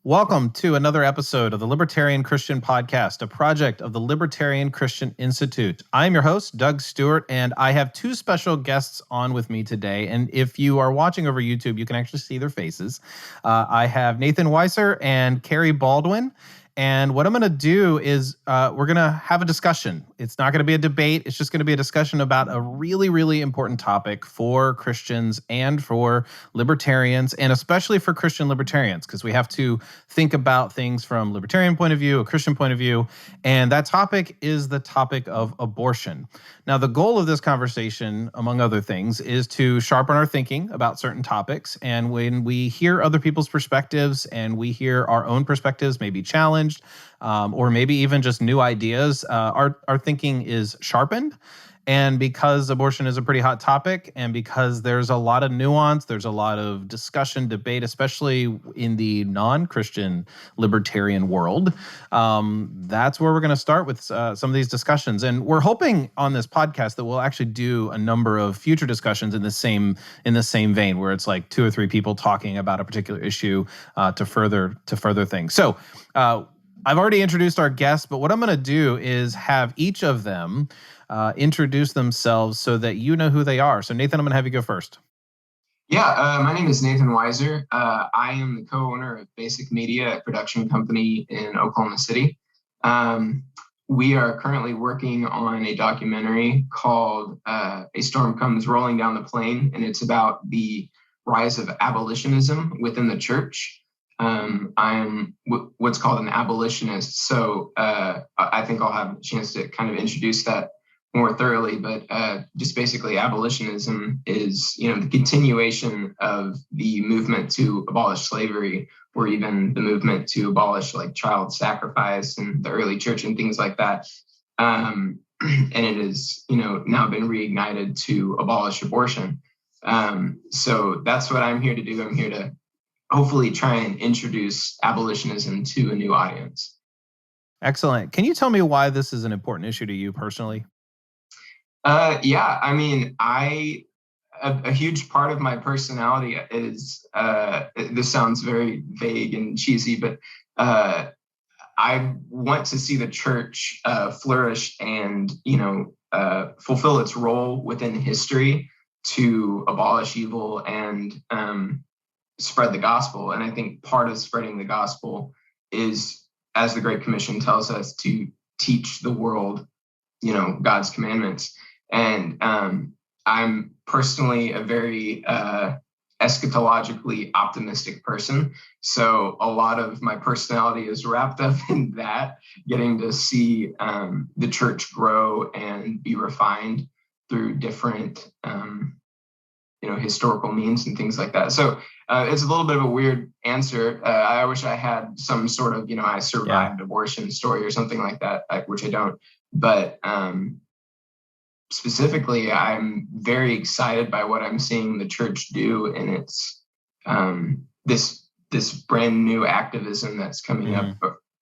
Welcome to another episode of the Libertarian Christian Podcast, a project of the Libertarian Christian Institute. I'm your host, Doug Stuart, and I have two special guests on with me today. And if you are watching over YouTube, you can actually see their faces. I have Nathan Weisser and Kerry Baldwin. And what I'm going to do is we're going to have a discussion. It's not going to be a debate. It's just going to be a discussion about a really, really important topic for Christians and for libertarians, and especially for Christian libertarians, because we have to think about things from a libertarian point of view, a Christian point of view. And that topic is the topic of abortion. Now, the goal of this conversation, among other things, is to sharpen our thinking about certain topics. And when we hear other people's perspectives and we hear our own perspectives maybe challenged, or maybe even just new ideas, our thinking is sharpened. And because abortion is a pretty hot topic, and because there's a lot of nuance, there's a lot of discussion, debate, especially in the non-Christian libertarian world, that's where we're going to start with some of these discussions. And we're hoping on this podcast that we'll actually do a number of future discussions in the same vein, where it's like two or three people talking about a particular issue to further things. So I've already introduced our guests, but what I'm going to do is have each of them introduce themselves so that you know who they are. So Nathan, I'm going to have you go first. Yeah, my name is Nathan Weisser. I am the co-owner of Basic Media, a production company in Oklahoma City. We are currently working on a documentary called A Storm Comes Rolling Down the Plain, and it's about the rise of abolitionism within the church. I'm what's called an abolitionist, so I think I'll have a chance to kind of introduce that more thoroughly, but just basically abolitionism is, the continuation of the movement to abolish slavery, or even the movement to abolish like child sacrifice in the early church and things like that. And it is, now been reignited to abolish abortion. So that's what I'm here to do. I'm here to hopefully try and introduce abolitionism to a new audience. Excellent. Can you tell me why this is an important issue to you personally? Yeah, I mean, a huge part of my personality is, this sounds very vague and cheesy, but I want to see the church flourish and, fulfill its role within history to abolish evil and spread the gospel. And I think part of spreading the gospel is, as the Great Commission tells us, to teach the world, God's commandments. And I'm personally a very eschatologically optimistic person. So a lot of my personality is wrapped up in that, getting to see the church grow and be refined through different, historical means and things like that. So it's a little bit of a weird answer. I wish I had some sort of, I survived abortion story or something like that, which I don't. But specifically, I'm very excited by what I'm seeing the church do in its this brand new activism that's coming up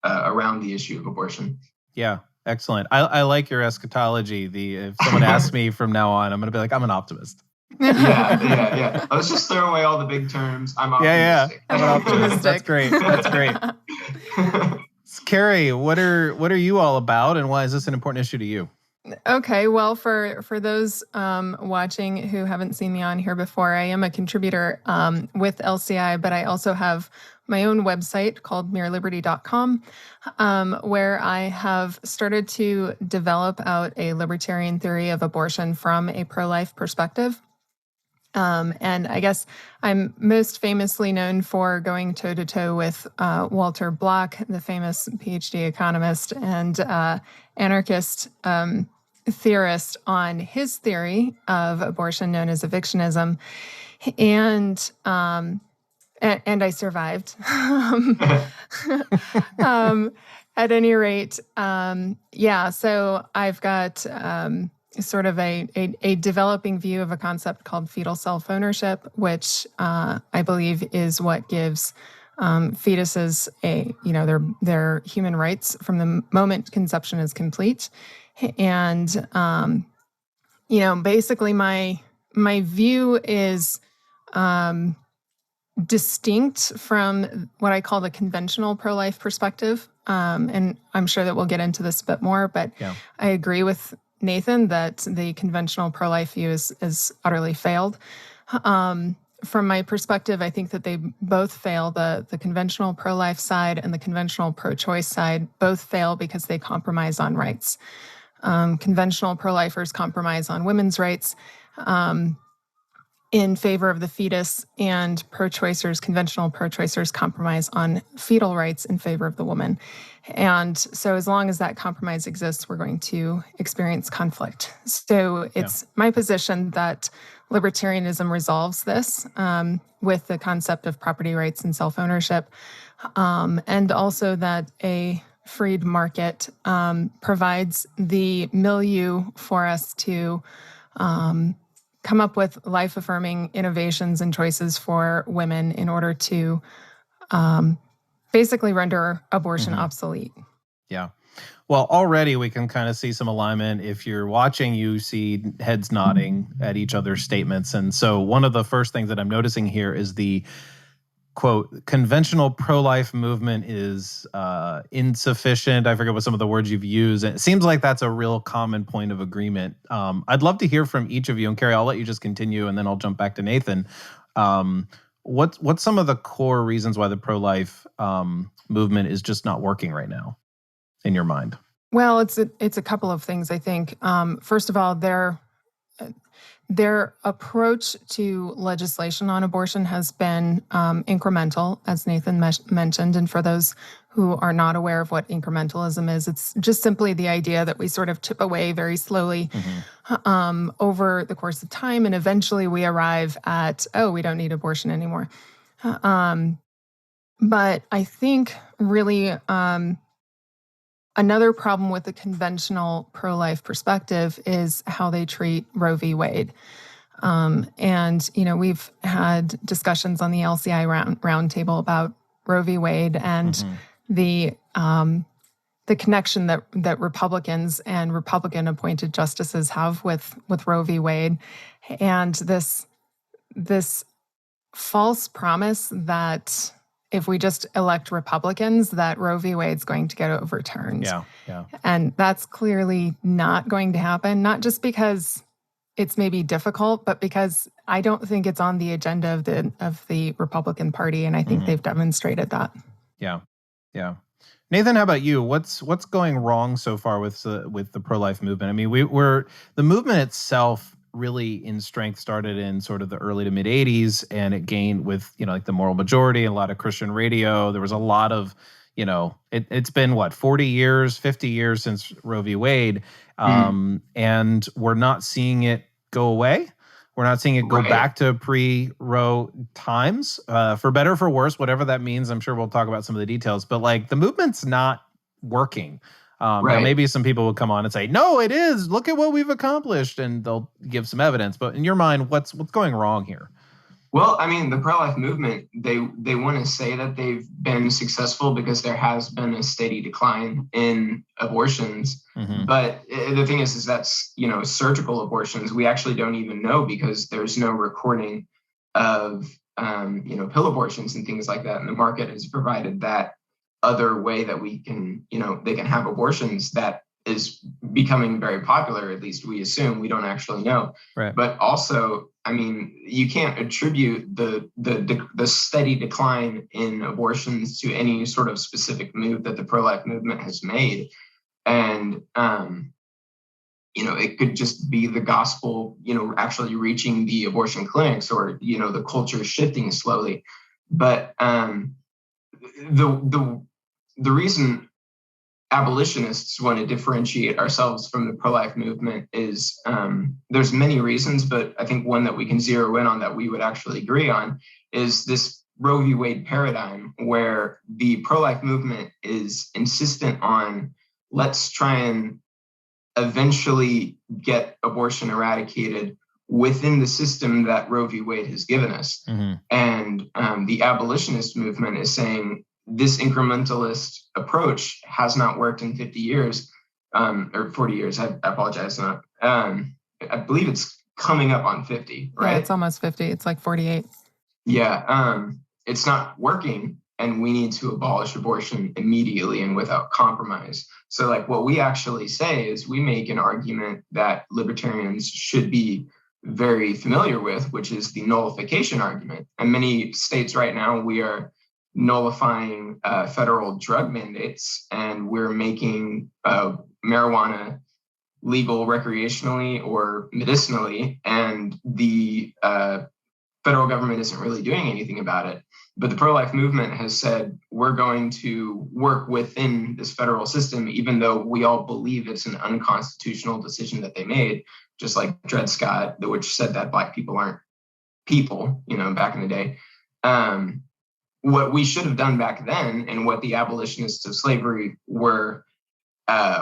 around the issue of abortion. Yeah, excellent. I like your eschatology. If someone asks me from now on, I'm going to be like, I'm an optimist. Yeah. Let's just throw away all the big terms. I'm optimistic. I'm an optimist. That's great. Kerry, what are you all about, and why is this an important issue to you? Okay, well, for those watching who haven't seen me on here before, I am a contributor with LCI, but I also have my own website called mereliberty.com, where I have started to develop out a libertarian theory of abortion from a pro-life perspective. And I guess I'm most famously known for going toe-to-toe with Walter Block, the famous PhD economist and anarchist theorist, on his theory of abortion known as evictionism. And I survived. At any rate, so I've got sort of a developing view of a concept called fetal self-ownership, which I believe is what gives fetuses their human rights from the moment conception is complete. And basically my view is distinct from what I call the conventional pro-life perspective. And I'm sure that we'll get into this a bit more, but I agree with Nathan that the conventional pro-life view is utterly failed. From my perspective, I think that they both fail. The conventional pro-life side and the conventional pro-choice side both fail because they compromise on rights. Conventional pro-lifers compromise on women's rights in favor of the fetus, and pro-choicers, conventional pro-choicers, compromise on fetal rights in favor of the woman. And so as long as that compromise exists, we're going to experience conflict. So it's my position that libertarianism resolves this with the concept of property rights and self-ownership, and also that a freed market provides the milieu for us to come up with life-affirming innovations and choices for women in order to basically render abortion obsolete. Yeah. Well, already we can kind of see some alignment. If you're watching, you see heads nodding at each other's statements. And so one of the first things that I'm noticing here is the quote, conventional pro-life movement is insufficient. I forget what some of the words you've used. And it seems like that's a real common point of agreement. I'd love to hear from each of you. And Kerry, I'll let you just continue, and then I'll jump back to Nathan. What's some of the core reasons why the pro-life movement is just not working right now, in your mind? Well, it's a couple of things, I think. First of all, their approach to legislation on abortion has been incremental, as Nathan mentioned. And for those who are not aware of what incrementalism is, it's just simply the idea that we sort of chip away very slowly over the course of time. And eventually we arrive at, we don't need abortion anymore. But I think really another problem with the conventional pro-life perspective is how they treat Roe v. Wade. And, we've had discussions on the LCI roundtable about Roe v. Wade and the connection that Republicans and Republican-appointed justices have with Roe v. Wade, and this false promise that if we just elect Republicans, that Roe v. Wade's going to get overturned. Yeah. And that's clearly not going to happen, not just because it's maybe difficult, but because I don't think it's on the agenda of the Republican Party, and I think they've demonstrated that. Yeah. Nathan, how about you? What's going wrong so far with the pro-life movement? I mean, the movement itself really in strength started in sort of the early to mid 80s, and it gained with, like the moral majority and a lot of Christian radio. There was a lot of, it's been 40 years, 50 years since Roe v. Wade. And we're not seeing it go away. We're not seeing it go back to pre-Roe times, for better or for worse, whatever that means. I'm sure we'll talk about some of the details, but the movement's not working. Now maybe some people will come on and say, no, it is. Look at what we've accomplished. And they'll give some evidence. But in your mind, what's going wrong here? Well, I mean, the pro-life movement, they want to say that they've been successful because there has been a steady decline in abortions. But the thing is that's, surgical abortions, we actually don't even know because there's no recording of, pill abortions and things like that. And the market has provided that other way that we can, they can have abortions that is becoming very popular, at least we assume. We don't actually know. Right. But also, I mean, you can't attribute the steady decline in abortions to any sort of specific move that the pro-life movement has made. And, it could just be the gospel, actually reaching the abortion clinics or, the culture shifting slowly. But the reason abolitionists want to differentiate ourselves from the pro-life movement is there's many reasons, but I think one that we can zero in on that we would actually agree on is this Roe v. Wade paradigm, where the pro-life movement is insistent on let's try and eventually get abortion eradicated within the system that Roe v. Wade has given us. And the abolitionist movement is saying this incrementalist approach has not worked in 50 years or 40 years. I apologize. I believe it's coming up on 50, right? Yeah, it's almost 50. It's like 48. Yeah. it's not working, and we need to abolish abortion immediately and without compromise. So like what we actually say is we make an argument that libertarians should be very familiar with, which is the nullification argument. In many states right now, we are nullifying federal drug mandates, and we're making marijuana legal recreationally or medicinally, and the federal government isn't really doing anything about it. But the pro-life movement has said, we're going to work within this federal system, even though we all believe it's an unconstitutional decision that they made, just like Dred Scott, which said that Black people aren't people, back in the day. What we should have done back then, and what the abolitionists of slavery were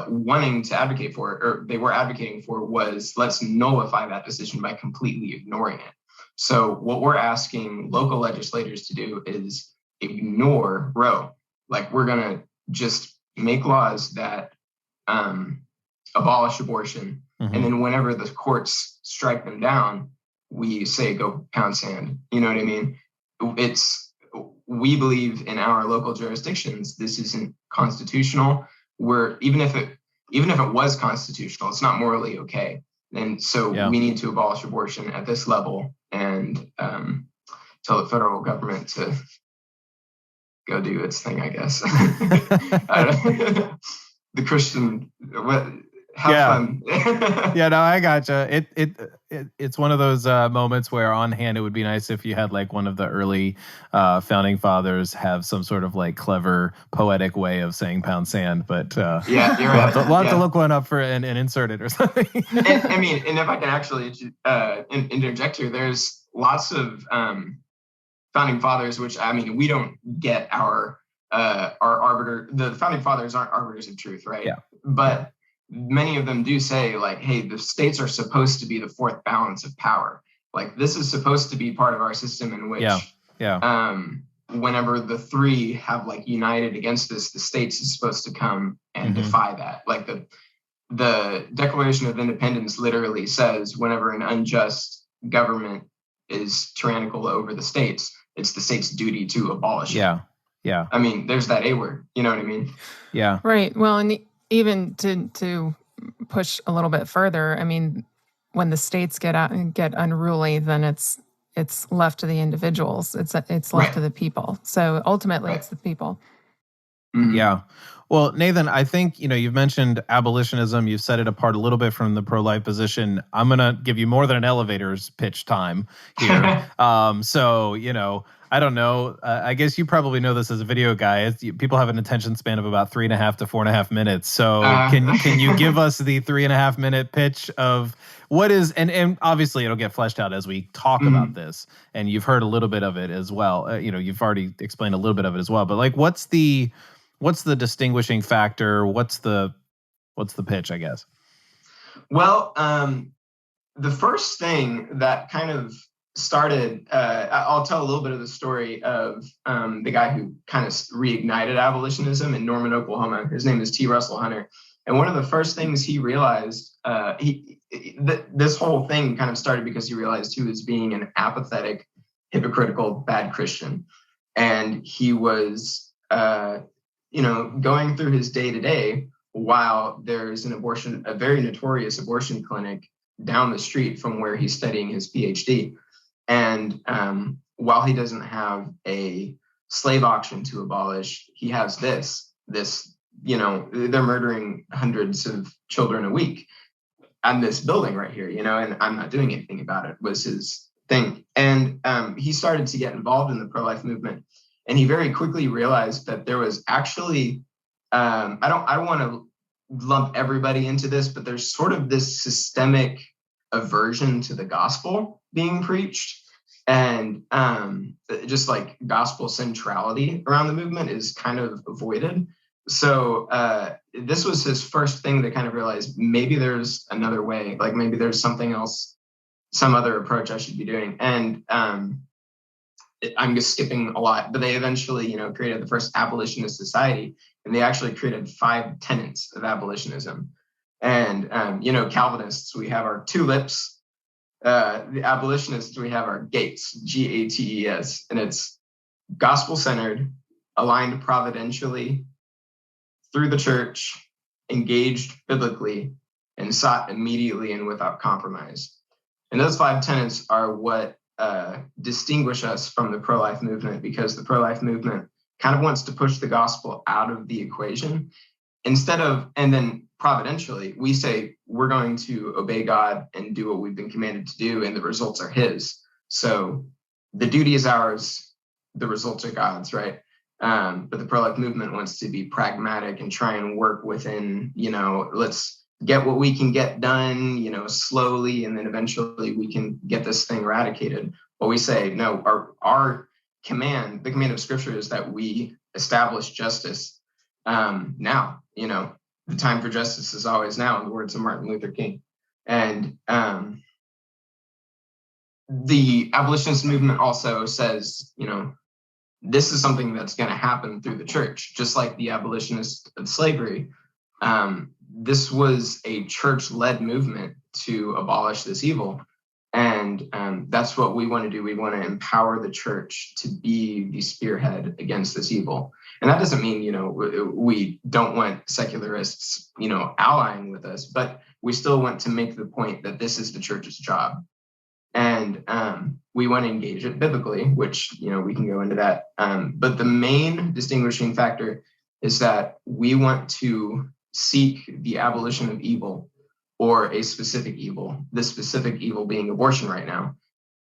wanting to advocate for, or they were advocating for, was let's nullify that decision by completely ignoring it. So what we're asking local legislators to do is ignore Roe. Like, we're going to just make laws that abolish abortion. Mm-hmm. And then whenever the courts strike them down, we say, go pound sand. You know what I mean? We believe in our local jurisdictions, this isn't constitutional. Even if it was constitutional, it's not morally okay. And so we need to abolish abortion at this level and tell the federal government to go do its thing, I guess. The Christian, have fun. Yeah, no, I gotcha. It's one of those moments where on hand it would be nice if you had like one of the early founding fathers have some sort of like clever poetic way of saying pound sand, but you're right. We'll have to look one up for and insert it or something. and if I can actually interject here, there's lots of founding fathers, which we don't get our arbiter. The founding fathers aren't arbiters of truth, right? Yeah. But many of them do say, like, hey, the states are supposed to be the fourth balance of power. Like, this is supposed to be part of our system in which whenever the three have like united against this, the states is supposed to come and defy that. Like the Declaration of Independence literally says whenever an unjust government is tyrannical over the states, it's the state's duty to abolish it. Yeah. There's that A word. You know what I mean? Yeah. Right. Well, and even to push a little bit further, when the states get unruly, then it's left to the individuals. It's left to the people. So ultimately, it's the people. Mm-hmm. Yeah. Well, Nathan, I think, you've mentioned abolitionism. You've set it apart a little bit from the pro-life position. I'm going to give you more than an elevator's pitch time here. I don't know. I guess you probably know this as a video guy. People have an attention span of about 3.5 to 4.5 minutes. So can you give us the 3.5 minute pitch of what is, and obviously it'll get fleshed out as we talk about this, and you've heard a little bit of it as well. You've already explained a little bit of it as well, but like, what's the distinguishing factor? What's the pitch, I guess? Well, the first thing that kind of started, I'll tell a little bit of the story of the guy who kind of reignited abolitionism in Norman, Oklahoma. His name is T. Russell Hunter. And one of the first things he realized, this whole thing kind of started because he realized he was being an apathetic, hypocritical, bad Christian. And he was, going through his day-to-day while there's a very notorious abortion clinic down the street from where he's studying his PhD. And while he doesn't have a slave auction to abolish, he has this, they're murdering hundreds of children a week on this building right here, and I'm not doing anything about it, was his thing. And he started to get involved in the pro-life movement. And he very quickly realized that there was actually, I don't want to lump everybody into this, but there's sort of this systemic aversion to the gospel being preached, and just like gospel centrality around the movement is kind of avoided. So this was his first thing to kind of realize maybe there's another way, like maybe there's something else, some other approach I should be doing. And I'm just skipping a lot, but they eventually, created the first abolitionist society, and they actually created 5 tenets of abolitionism. And, Calvinists, we have our tulips. The abolitionists, we have our gates, Gates, and it's gospel-centered, aligned providentially through the church, engaged biblically, and sought immediately and without compromise. And those 5 tenets are what distinguish us from the pro-life movement, because the pro-life movement kind of wants to push the gospel out of the equation and then providentially, we say we're going to obey God and do what we've been commanded to do, and the results are His. So the duty is ours, the results are God's, right? But the pro-life movement wants to be pragmatic and try and work within, let's get what we can get done, slowly, and then eventually we can get this thing eradicated. But we say, no, our command, the command of Scripture, is that we establish justice now. The time for justice is always now, in the words of Martin Luther King. And the abolitionist movement also says, this is something that's going to happen through the church, just like the abolitionists of slavery. This was a church-led movement to abolish this evil. And that's what we want to do. We want to empower the church to be the spearhead against this evil. And that doesn't mean, we don't want secularists, allying with us, but we still want to make the point that this is the church's job. And we want to engage it biblically, which, we can go into that. But the main distinguishing factor is that we want to seek the abolition of evil, or a specific evil, the specific evil being abortion right now,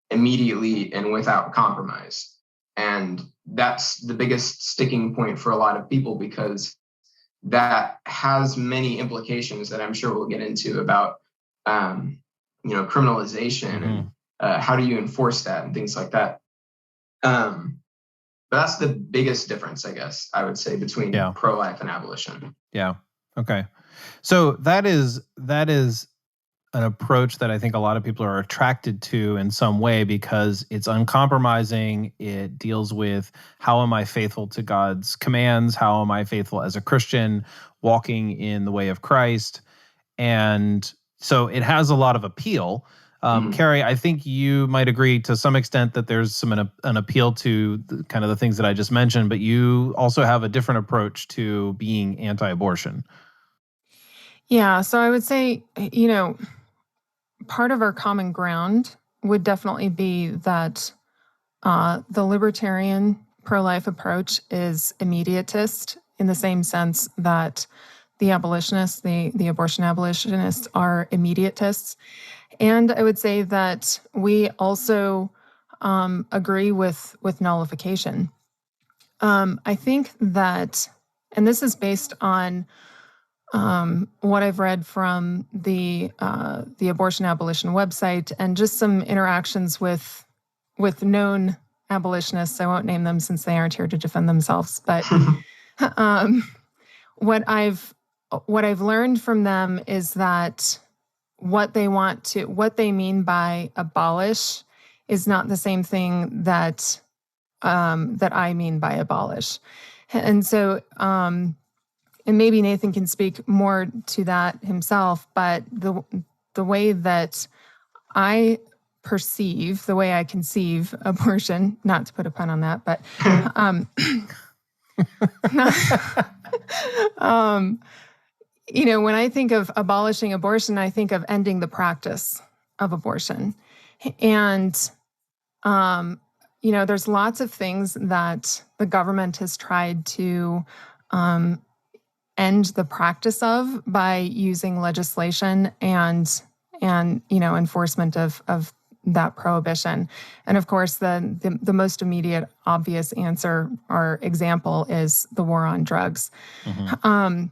immediately and without compromise. And that's the biggest sticking point for a lot of people, because that has many implications that I'm sure we'll get into about, criminalization and how do you enforce that and things like that. But that's the biggest difference, I guess, I would say, between pro-life and abolition. Yeah. Okay. So that is an approach that I think a lot of people are attracted to in some way, because it's uncompromising. It deals with, how am I faithful to God's commands? How am I faithful as a Christian, walking in the way of Christ? And so it has a lot of appeal. Kerry, I think you might agree to some extent that there's an appeal to kind of the things that I just mentioned, but you also have a different approach to being anti-abortion. Yeah, so I would say, part of our common ground would definitely be that the libertarian pro-life approach is immediatist, in the same sense that the abolitionists, the abortion abolitionists, are immediatists. And I would say that we also agree with nullification. I think that, and this is based on what I've read from the abortion abolition website, and just some interactions with known abolitionists. I won't name them since they aren't here to defend themselves. But what I've learned from them is that what they mean by abolish is not the same thing that I mean by abolish. And so, and maybe Nathan can speak more to that himself, but the way that I perceive, the way I conceive abortion, not to put a pun on that, but when I think of abolishing abortion, I think of ending the practice of abortion. And, there's lots of things that the government has tried to end the practice of by using legislation and enforcement of that prohibition. And of course, the most immediate obvious answer or example is the war on drugs. Mm-hmm.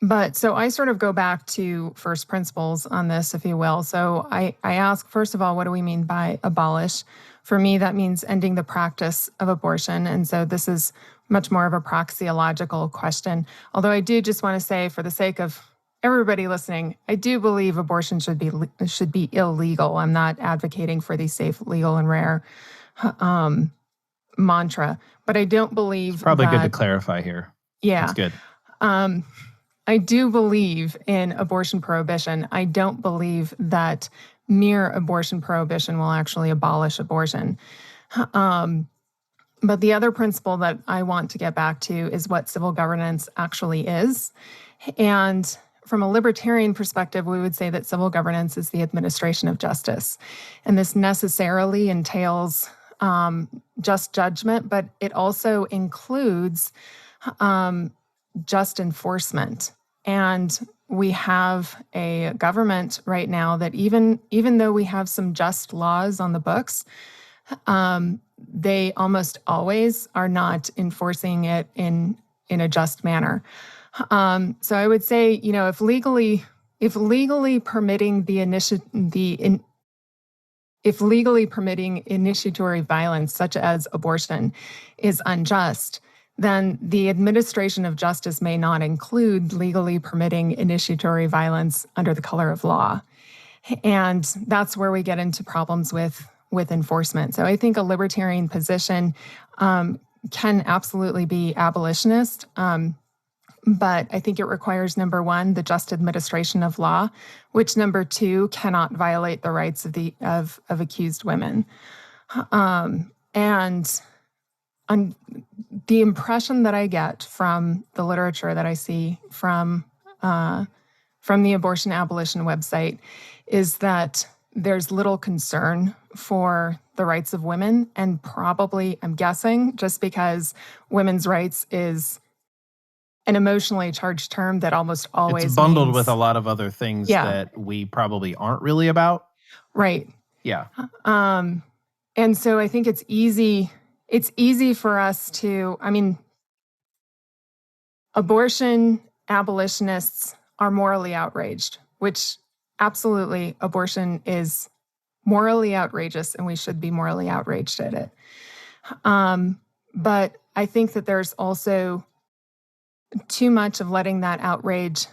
But so I sort of go back to first principles on this, if you will. So I ask, first of all, what do we mean by abolish? For me, that means ending the practice of abortion. And so this is much more of a praxeological question. Although I do just want to say, for the sake of everybody listening, I do believe abortion should be illegal. I'm not advocating for the safe, legal, and rare mantra. But I don't believe it's probably good to clarify here. Yeah. That's good. I do believe in abortion prohibition. I don't believe that mere abortion prohibition will actually abolish abortion. But the other principle that I want to get back to is what civil governance actually is. And from a libertarian perspective, we would say that civil governance is the administration of justice. And this necessarily entails just judgment, but it also includes just enforcement. And we have a government right now that even though we have some just laws on the books, they almost always are not enforcing it in a just manner. So I would say, if legally permitting if legally permitting initiatory violence, such as abortion, is unjust, then the administration of justice may not include legally permitting initiatory violence under the color of law. And that's where we get into problems with enforcement. So I think a libertarian position can absolutely be abolitionist, but I think it requires, number one, the just administration of law, which, number two, cannot violate the rights of accused women. And the impression that I get from the literature that I see from the Abortion Abolition website is that there's little concern for the rights of women, and probably, I'm guessing, just because women's rights is an emotionally charged term that almost always it's bundled means, with a lot of other things that we probably aren't really about. Right. Yeah. And so I think it's easy for us to, abortion abolitionists are morally outraged, which absolutely abortion is morally outrageous, and we should be morally outraged at it. But I think that there's also too much of letting that outrage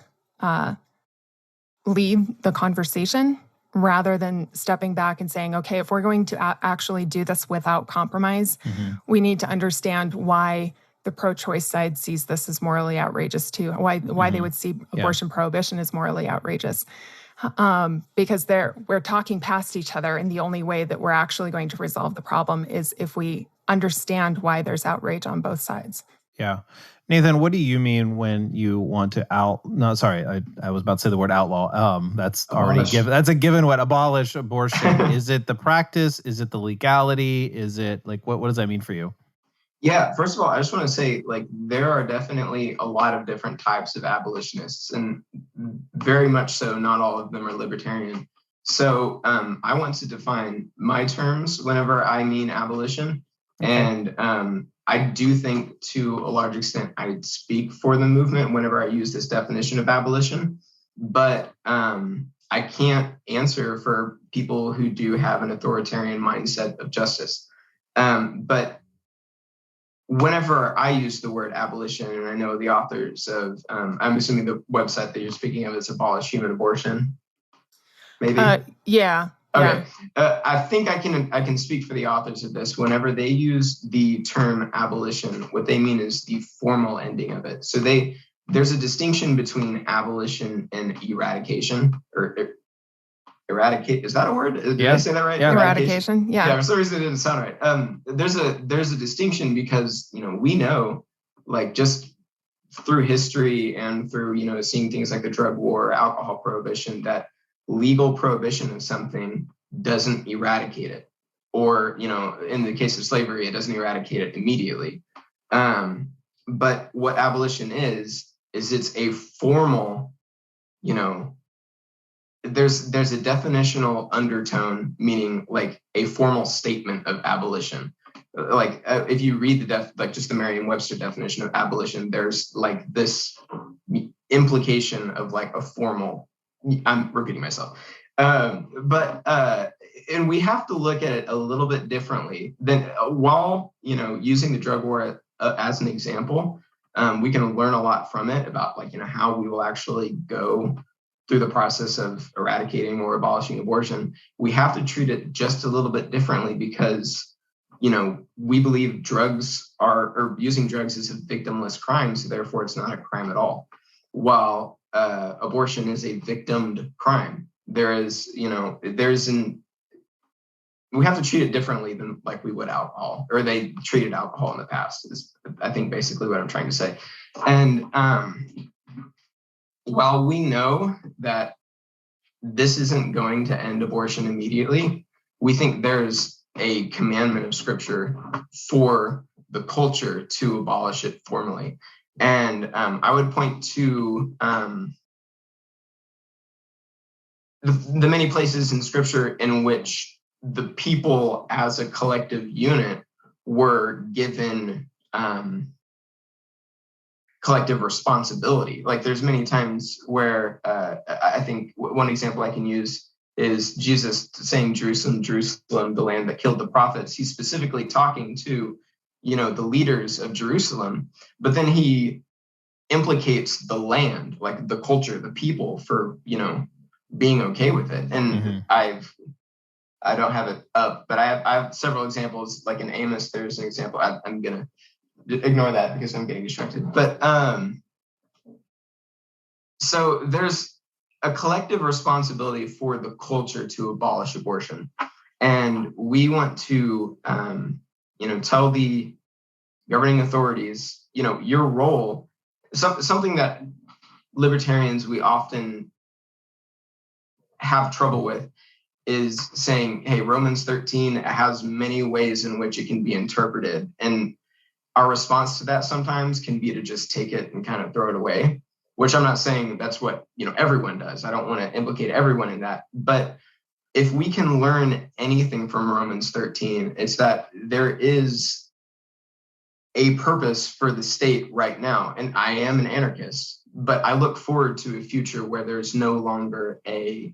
lead the conversation rather than stepping back and saying, okay, if we're going to actually do this without compromise, we need to understand why the pro-choice side sees this as morally outrageous too, why they would see abortion prohibition as morally outrageous. Because we're talking past each other, and the only way that we're actually going to resolve the problem is if we understand why there's outrage on both sides. Yeah. Nathan, what do you mean when you want to I was about to say the word outlaw. That's already given. That's a given. What abolish abortion? Is it the practice? Is it the legality? Is it what does that mean for you? Yeah, first of all, I just want to say, there are definitely a lot of different types of abolitionists, and very much so, not all of them are libertarian. So I want to define my terms whenever I mean abolition. Okay. And I do think, to a large extent, I speak for the movement whenever I use this definition of abolition. But I can't answer for people who do have an authoritarian mindset of justice. But whenever I use the word abolition, and I know the authors of, I'm assuming the website that you're speaking of is Abolish Human Abortion, maybe? Yeah. Okay. I think I can speak for the authors of this. Whenever they use the term abolition, what they mean is the formal ending of it. So there's a distinction between abolition and eradication, or eradicate. Is that a word? Did I say that right? Yeah. Eradication. Yeah. Yeah. For some reason it didn't sound right. There's a distinction because we know, just through history and through seeing things like the drug war, alcohol prohibition, that legal prohibition of something doesn't eradicate it, or in the case of slavery, it doesn't eradicate it immediately. But what abolition is it's a formal, there's a definitional undertone, meaning a formal statement of abolition. If you read just the Merriam-Webster definition of abolition, there's this implication of a formal. I'm repeating myself, but we have to look at it a little bit differently than while using the drug war as an example. We can learn a lot from it about how we will actually go through the process of eradicating or abolishing abortion. We have to treat it just a little bit differently because we believe using drugs is a victimless crime, so therefore it's not a crime at all. While abortion is a victimed crime. There's we have to treat it differently than like we would alcohol, or they treated alcohol in the past, is I think basically what I'm trying to say. And while we know that this isn't going to end abortion immediately, we think there's a commandment of Scripture for the culture to abolish it formally. And I would point to the many places in Scripture in which the people as a collective unit were given collective responsibility. Like there's many times where I think one example I can use is Jesus saying, Jerusalem, Jerusalem, the land that killed the prophets. He's specifically talking to, the leaders of Jerusalem, but then he implicates the land, like the culture, the people, for, being okay with it. And I don't have it up, but I have several examples. Like in Amos, there's an example. I'm going to ignore that because I'm getting distracted. But so there's a collective responsibility for the culture to abolish abortion. And we want to, tell the governing authorities, your role, something that libertarians we often have trouble with is saying, hey, Romans 13 has many ways in which it can be interpreted. And our response to that sometimes can be to just take it and kind of throw it away, which I'm not saying that's what, everyone does. I don't want to implicate everyone in that. But if we can learn anything from Romans 13, it's that there is a purpose for the state right now. And I am an anarchist, but I look forward to a future where there's no longer a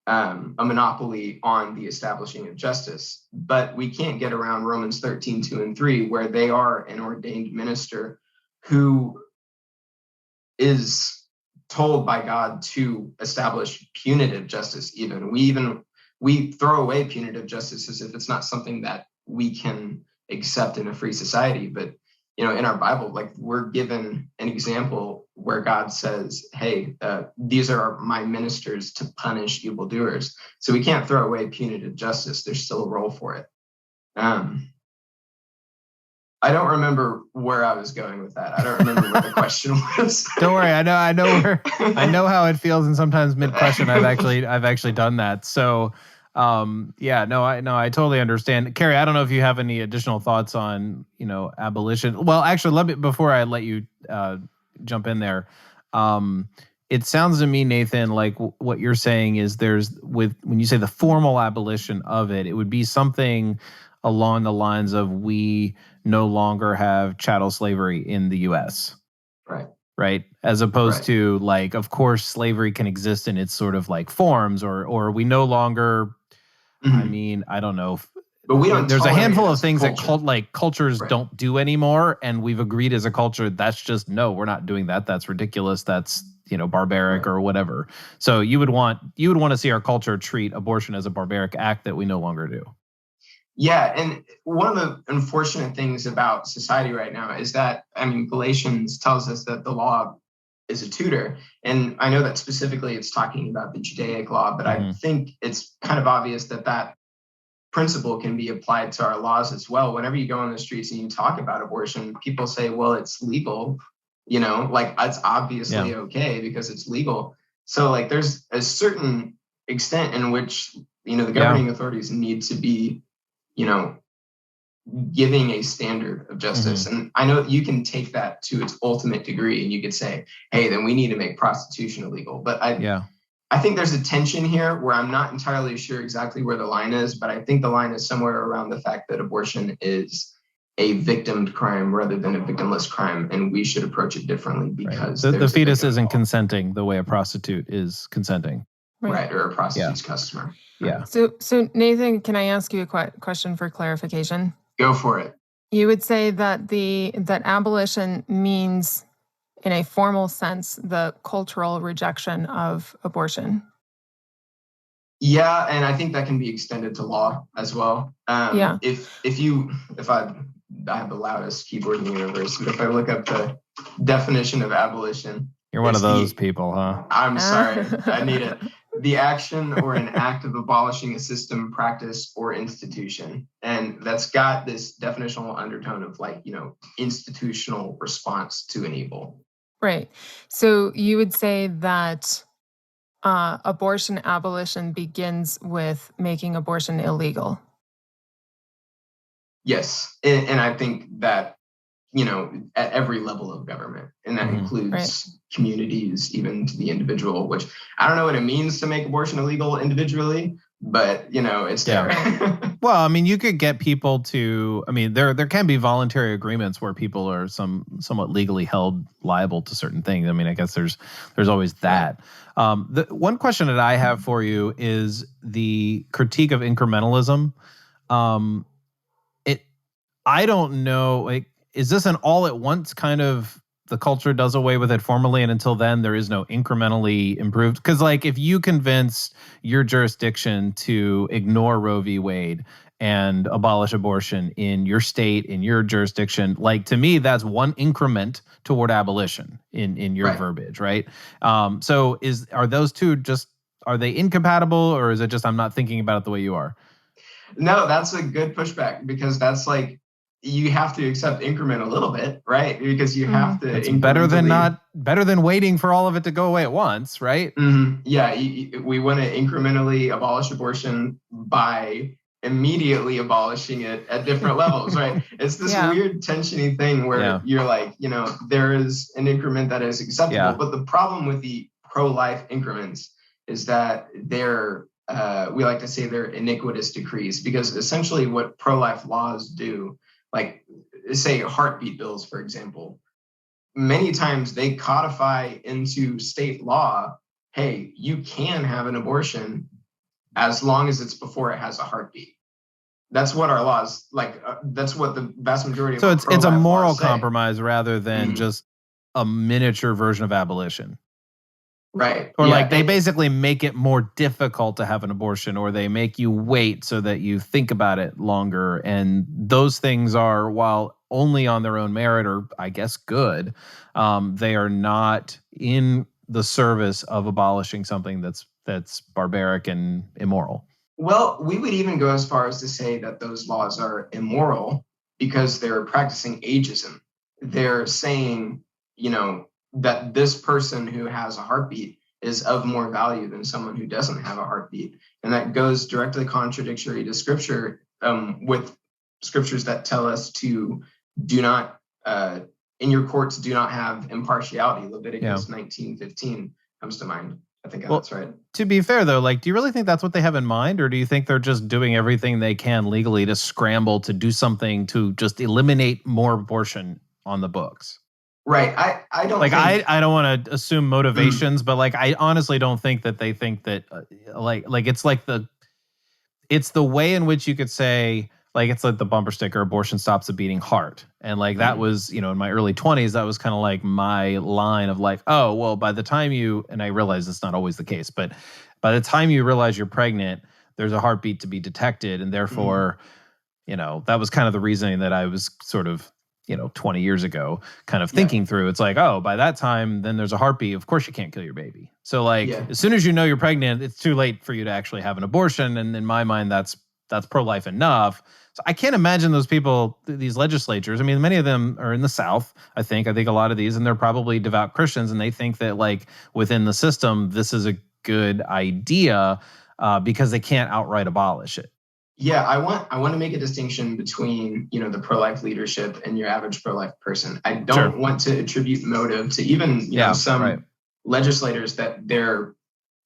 monopoly on the establishing of justice. But we can't get around Romans 13, 2 and 3, where they are an ordained minister who is told by God to establish punitive justice. We throw away punitive justice as if it's not something that we can accept in a free society. But in our Bible, like we're given an example where God says, hey, these are my ministers to punish evildoers. So we can't throw away punitive justice. There's still a role for it. I don't remember where I was going with that. I don't remember what the question was. Don't worry. I know how it feels. And sometimes mid-question, I've actually done that. So I totally understand. Kerry, I don't know if you have any additional thoughts on, abolition. Well, actually, before I let you jump in there, it sounds to me, Nathan, like what you're saying is when you say the formal abolition of it, it would be something along the lines of we no longer have chattel slavery in the U.S. Right. As opposed to like, of course, slavery can exist in its sort of like forms, or we no longer. I mean, I don't know. But we don't. There's a handful of things culture. that cultures don't do anymore, and we've agreed as a culture that's just no, we're not doing that. That's ridiculous. That's barbaric or whatever. So you would want to see our culture treat abortion as a barbaric act that we no longer do. Yeah, and one of the unfortunate things about society right now is that Galatians tells us that the law is a tutor. And I know that specifically it's talking about the Judaic law, but I think it's kind of obvious that principle can be applied to our laws as well. Whenever you go on the streets and you talk about abortion, people say, well, it's legal, like it's obviously okay because it's legal. So like there's a certain extent in which, the governing authorities need to be, giving a standard of justice. And I know you can take that to its ultimate degree and you could say, hey, then we need to make prostitution illegal. But I think there's a tension here where I'm not entirely sure exactly where the line is, but I think the line is somewhere around the fact that abortion is a victimed crime rather than a victimless crime, and we should approach it differently because the fetus isn't consenting the way a prostitute is consenting. Right, or a prostitute's customer. Yeah. So Nathan, can I ask you a question for clarification? Go for it. You would say that that abolition means, in a formal sense, the cultural rejection of abortion. Yeah, and I think that can be extended to law as well. If I have the loudest keyboard in the universe, but if I look up the definition of abolition, you're one of those people, huh? I'm sorry, I need it. the action or an act of abolishing a system, practice, or institution. And that's got this definitional undertone of institutional response to an evil. Right. So you would say that abortion abolition begins with making abortion illegal. Yes. And I think that, at every level of government, and that includes communities, even to the individual, which I don't know what it means to make abortion illegal individually, but, it's there. Well, I mean, you could get people to, I mean, there can be voluntary agreements where people are somewhat legally held liable to certain things. I mean, I guess there's always that. The one question that I have for you is the critique of incrementalism. I don't know, is this an all at once kind of, the culture does away with it formally, and until then there is no incrementally improved? Because if you convince your jurisdiction to ignore Roe v. Wade and abolish abortion in your state, in your jurisdiction, to me, that's one increment toward abolition in your verbiage, right? So are those two are they incompatible, or is it just I'm not thinking about it the way you are? No, that's a good pushback, because that's you have to accept increment a little bit, right? Because you have to. It's better than waiting for all of it to go away at once, right? Mm-hmm. Yeah, we want to incrementally abolish abortion by immediately abolishing it at different levels, right? It's this weird tensiony thing where you're there is an increment that is acceptable, but the problem with the pro-life increments is that they're we like to say they're iniquitous decrees, because essentially what pro-life laws do, say heartbeat bills, for example, many times they codify into state law, hey, you can have an abortion as long as it's before it has a heartbeat. That's what our laws, that's what the vast majority of So it's a moral compromise rather than just a miniature version of abolition. Right. Or they basically make it more difficult to have an abortion, or they make you wait so that you think about it longer. And those things are, while only on their own merit, or I guess good, they are not in the service of abolishing something that's barbaric and immoral. Well, we would even go as far as to say that those laws are immoral because they're practicing ageism. They're saying, that this person who has a heartbeat is of more value than someone who doesn't have a heartbeat. And that goes directly contradictory to scripture, with scriptures that tell us to do not, in your courts, do not have impartiality. Leviticus 19:15 comes to mind. I think that's right. To be fair, though, do you really think that's what they have in mind? Or do you think they're just doing everything they can legally to scramble to do something to just eliminate more abortion on the books? Right. I don't think... I don't want to assume motivations, but I honestly don't think that they think that it's the way in which you could say, it's like the bumper sticker, abortion stops a beating heart. And that was, in my early 20s, that was kind of my line of oh, well, by the time and I realize it's not always the case, but by the time you realize you're pregnant, there's a heartbeat to be detected. And therefore, that was kind of the reasoning that I was sort of, 20 years ago, kind of thinking through. It's oh, by that time, then there's a heartbeat. Of course you can't kill your baby. So as soon as you know you're pregnant, it's too late for you to actually have an abortion. And in my mind, that's pro-life enough. So I can't imagine those people, these legislatures. I mean, many of them are in the South, I think a lot of these, and they're probably devout Christians, and they think that within the system, this is a good idea because they can't outright abolish it. Yeah, I want to make a distinction between, the pro-life leadership and your average pro-life person. I don't want to attribute motive to even, some legislators that their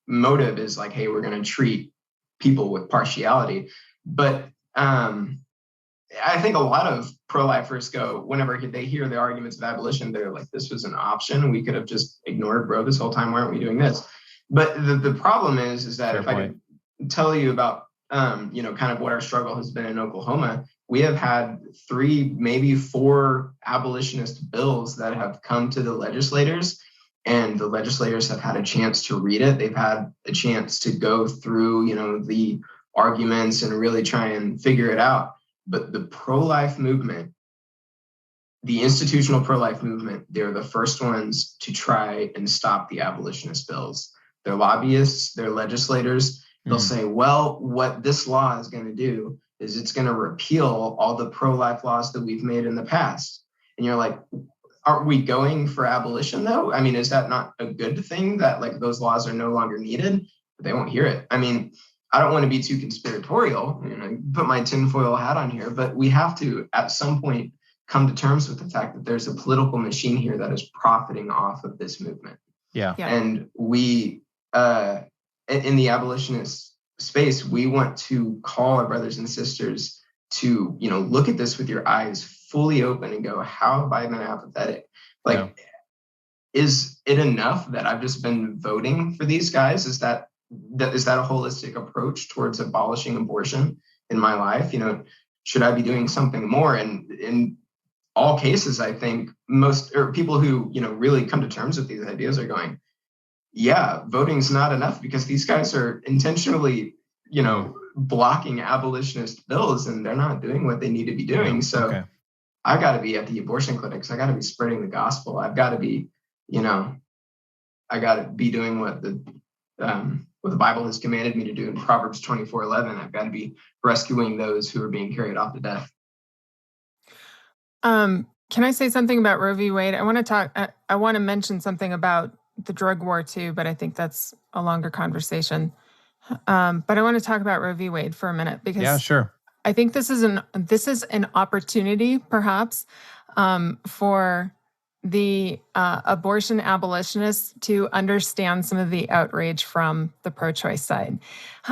motive is hey, we're going to treat people with partiality. But I think a lot of pro-lifers go, whenever they hear the arguments of abolition, they're this was an option. We could have just ignored Roe this whole time. Why aren't we doing this? But the problem is that if I could tell you about kind of what our struggle has been in Oklahoma, we have had 3, maybe 4 abolitionist bills that have come to the legislators, and the legislators have had a chance to read it. They've had a chance to go through, the arguments and really try and figure it out. But the pro-life movement, the institutional pro-life movement, they're the first ones to try and stop the abolitionist bills. their lobbyists, their legislators. They'll say, well, what this law is going to do is it's going to repeal all the pro-life laws that we've made in the past. And you're like, aren't we going for abolition though? I mean, is that not a good thing that like those laws are no longer needed? But they won't hear it. I mean, I don't want to be too conspiratorial, put my tinfoil hat on here, but we have to at some point come to terms with the fact that there's a political machine here that is profiting off of this movement. Yeah. And we, in the abolitionist space, we want to call our brothers and sisters to, look at this with your eyes fully open and go, how have I been apathetic? Like, is it enough that I've just been voting for these guys? Is that a holistic approach towards abolishing abortion in my life? Should I be doing something more? And in all cases, I think people who, really come to terms with these ideas are going, yeah, voting's not enough because these guys are intentionally, blocking abolitionist bills and they're not doing what they need to be doing. So I got to be at the abortion clinics. I got to be spreading the gospel. I've got to be, I got to be doing what the Bible has commanded me to do in Proverbs 24:11. I've got to be rescuing those who are being carried off to death. Can I say something about Roe v. Wade? I want to mention something about the drug war too, but I think that's a longer conversation. But I want to talk about Roe v. Wade for a minute because sure. I think this is an opportunity, perhaps, for the abortion abolitionists to understand some of the outrage from the pro-choice side.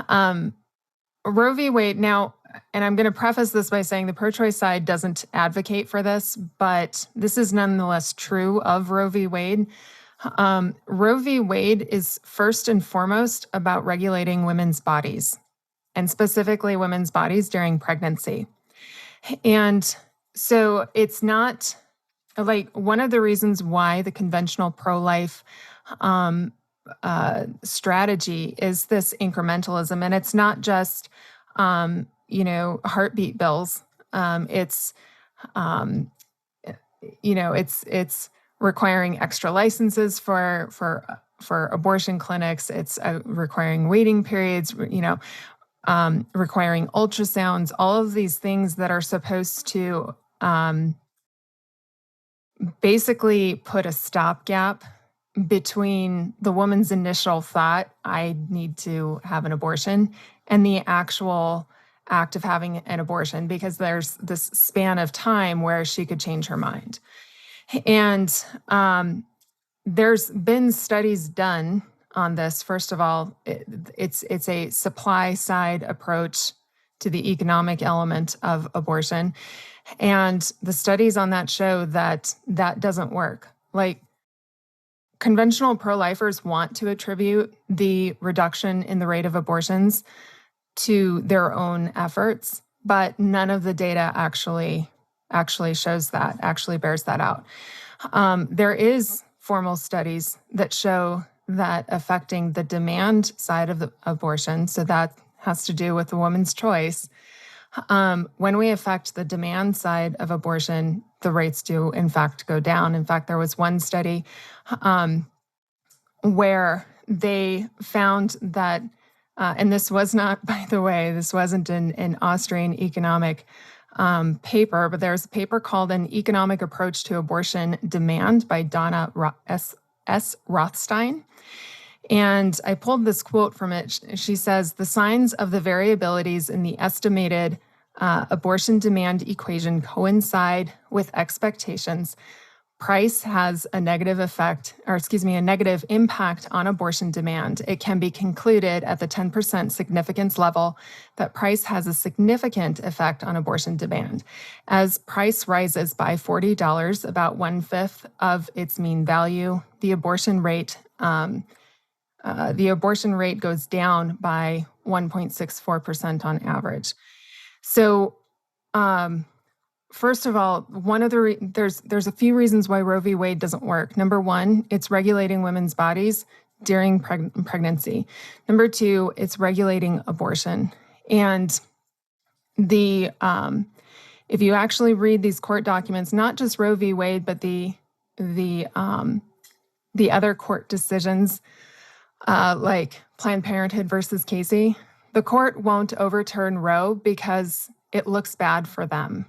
Roe v. Wade now, and I'm going to preface this by saying the pro-choice side doesn't advocate for this, but this is nonetheless true of Roe v. Wade. Roe v. Wade is first and foremost about regulating women's bodies, and specifically women's bodies during pregnancy. And so it's not like one of the reasons why the conventional pro-life strategy is this incrementalism, and it's not just heartbeat bills. It's requiring extra licenses for abortion clinics. It's requiring waiting periods. Requiring ultrasounds. All of these things that are supposed to basically put a stopgap between the woman's initial thought, I need to have an abortion, and the actual act of having an abortion, because there's this span of time where she could change her mind. And there's been studies done on this. First of all, it's a supply side approach to the economic element of abortion. And the studies on that show that doesn't work. Like, conventional pro-lifers want to attribute the reduction in the rate of abortions to their own efforts, but none of the data actually shows that, actually bears that out. There is formal studies that show that affecting the demand side of the abortion, so that has to do with the woman's choice. When we affect the demand side of abortion, the rates do, in fact, go down. In fact, there was one study where they found that, and this was not, by the way, this wasn't an Austrian economic paper, but there's a paper called An Economic Approach to Abortion Demand by Donna S. Rothstein. And I pulled this quote from it. She says, "The signs of the variabilities in the estimated abortion demand equation coincide with expectations. Price has a negative impact on abortion demand. It can be concluded at the 10% significance level that price has a significant effect on abortion demand. As price rises by $40, about 1/5 of its mean value, the abortion rate goes down by 1.64% on average." So, first of all, there's a few reasons why Roe v. Wade doesn't work. Number one, it's regulating women's bodies during pregnancy. Number two, it's regulating abortion. And if you actually read these court documents, not just Roe v. Wade, but the other court decisions, like Planned Parenthood versus Casey, the court won't overturn Roe because it looks bad for them.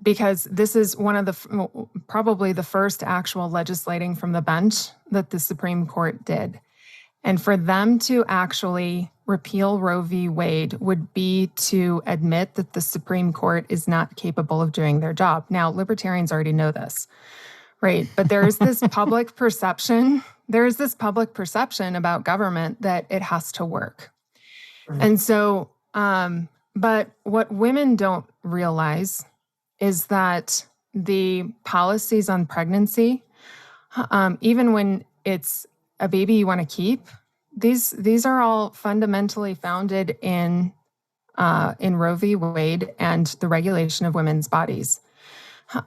Because this is one of the probably the first actual legislating from the bench that the Supreme Court did. And for them to actually repeal Roe v. Wade would be to admit that the Supreme Court is not capable of doing their job. Now, libertarians already know this, right? But there is this public perception. There is this public perception about government that it has to work. Right. And so, but what women don't realize is that the policies on pregnancy, even when it's a baby you want to keep, these are all fundamentally founded in Roe v. Wade and the regulation of women's bodies.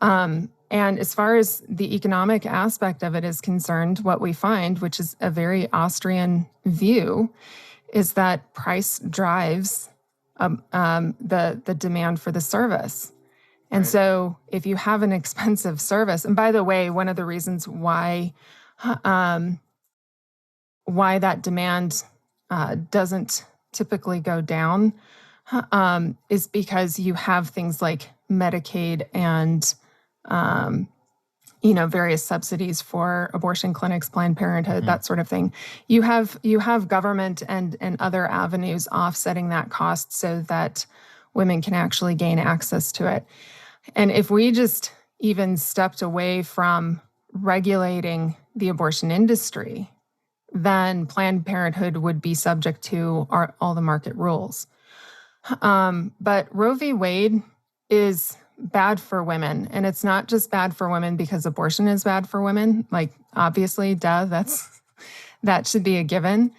And as far as the economic aspect of it is concerned, what we find, which is a very Austrian view, is that price drives the demand for the service. And so if you have an expensive service, and by the way, one of the reasons why that demand doesn't typically go down is because you have things like Medicaid and various subsidies for abortion clinics, Planned Parenthood, that sort of thing. You have government and other avenues offsetting that cost so that women can actually gain access to it. And if we just even stepped away from regulating the abortion industry, then Planned Parenthood would be subject to all the market rules. But Roe v. Wade is bad for women. And it's not just bad for women because abortion is bad for women. Like, obviously, that should be a given.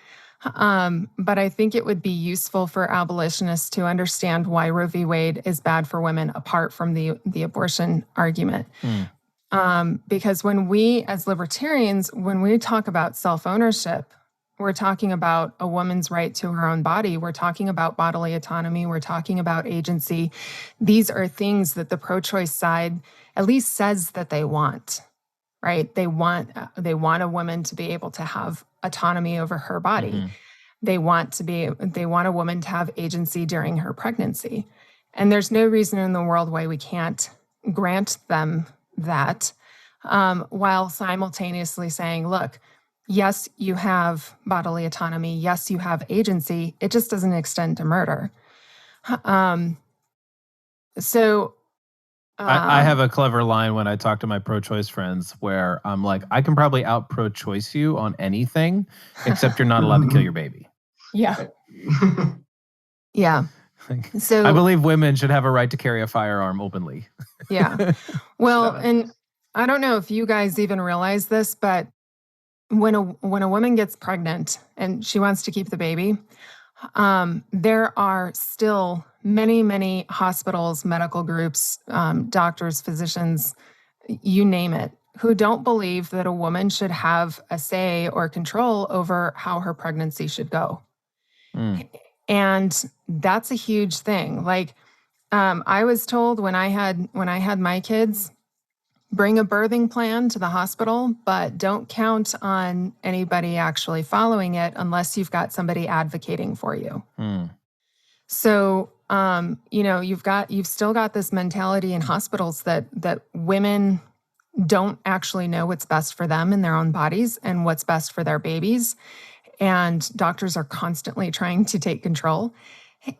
But I think it would be useful for abolitionists to understand why Roe v. Wade is bad for women apart from the abortion argument. Because when we, as libertarians, when we talk about self-ownership, we're talking about a woman's right to her own body. We're talking about bodily autonomy. We're talking about agency. These are things that the pro-choice side at least says that they want, right? They want a woman to be able to have autonomy over her body. Mm-hmm. They want a woman to have agency during her pregnancy. And there's no reason in the world why we can't grant them that, while simultaneously saying, look, yes, you have bodily autonomy. Yes, you have agency. It just doesn't extend to murder. I have a clever line when I talk to my pro-choice friends where I'm like, I can probably out pro-choice you on anything, except you're not allowed to kill your baby. Yeah. Yeah. So I believe women should have a right to carry a firearm openly. Yeah. Well, and I don't know if you guys even realize this, but when a woman gets pregnant and she wants to keep the baby, there are still many, many hospitals, medical groups, doctors, physicians, you name it, who don't believe that a woman should have a say or control over how her pregnancy should go. And that's a huge thing. Like, I was told when I had my kids, bring a birthing plan to the hospital, but don't count on anybody actually following it unless you've got somebody advocating for you. So, you've still got this mentality in hospitals that women don't actually know what's best for them in their own bodies and what's best for their babies. And doctors are constantly trying to take control.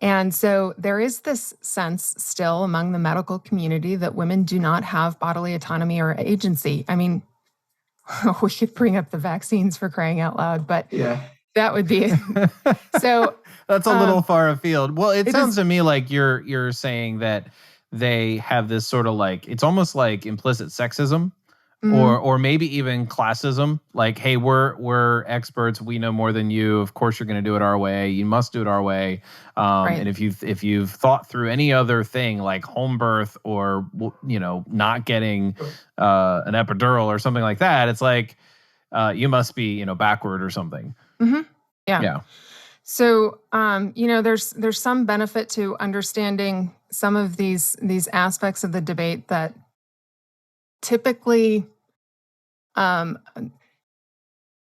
And so there is this sense still among the medical community that women do not have bodily autonomy or agency. I mean, we could bring up the vaccines for crying out loud, but that would be so. That's a little far afield. Well, it sounds to me like you're saying that they have this sort of like, it's almost like implicit sexism. Or maybe even classism, like, hey, we're experts, we know more than you. Of course, you're going to do it our way. You must do it our way. Right. And if you've thought through any other thing like home birth or not getting an epidural or something like that, it's like you must be backward or something. Mm-hmm. Yeah. So there's some benefit to understanding some of these aspects of the debate that typically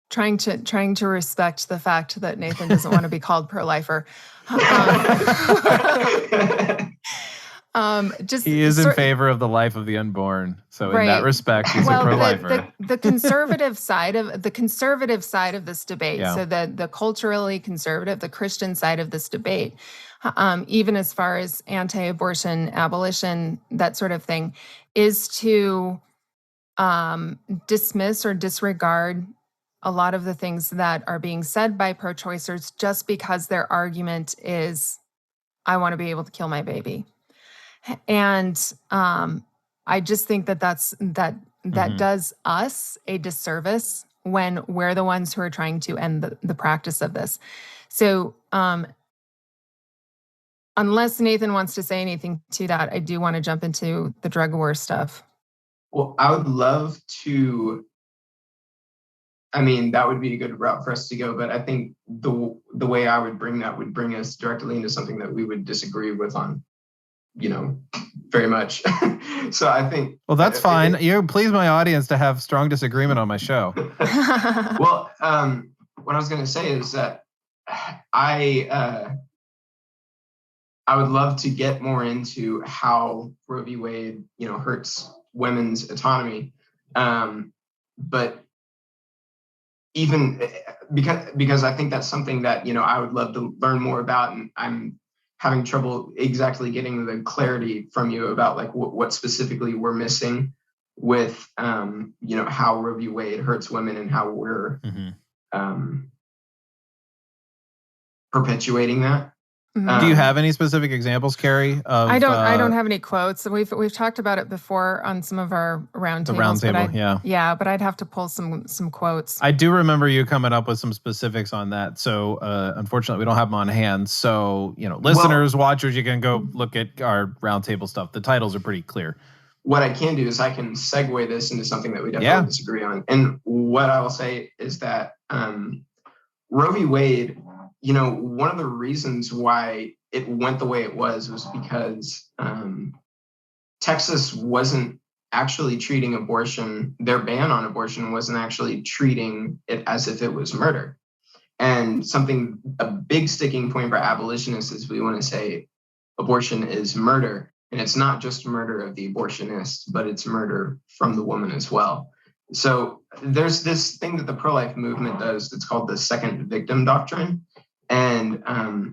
trying to respect the fact that Nathan doesn't want to be called pro-lifer. He is in favor of the life of the unborn. So in that respect, he's a pro-lifer. The conservative side of this debate, so the culturally conservative, the Christian side of this debate, even as far as anti-abortion, abolition, that sort of thing, is to dismiss or disregard a lot of the things that are being said by pro-choicers just because their argument is, I want to be able to kill my baby. And I just think that does us a disservice when we're the ones who are trying to end the practice of this. So unless Nathan wants to say anything to that, I do want to jump into the drug war stuff. Well, I would love to. I mean, that would be a good route for us to go, but I think the way I would bring that would bring us directly into something that we would disagree with on, very much. So I think... Well, that's fine. You please my audience to have strong disagreement on my show. Well, what I was going to say is that I would love to get more into how Roe v. Wade, hurts women's autonomy. But even because I think that's something that, I would love to learn more about, and I'm having trouble exactly getting the clarity from you about like what specifically we're missing with, how Roe v. Wade hurts women and how we're perpetuating that. Do you have any specific examples, Kerry? I don't have any quotes. We've talked about it before on some of our roundtables. The roundtable, yeah, but I'd have to pull some quotes. I do remember you coming up with some specifics on that. So unfortunately, we don't have them on hand. So listeners, watchers, you can go look at our roundtable stuff. The titles are pretty clear. What I can do is I can segue this into something that we definitely disagree on. And what I will say is that Roe v. Wade, one of the reasons why it went the way it was because Texas wasn't actually treating abortion, their ban on abortion wasn't actually treating it as if it was murder. And a big sticking point for abolitionists is we want to say abortion is murder. And it's not just murder of the abortionist, but it's murder from the woman as well. So there's this thing that the pro-life movement does that's called the second victim doctrine. And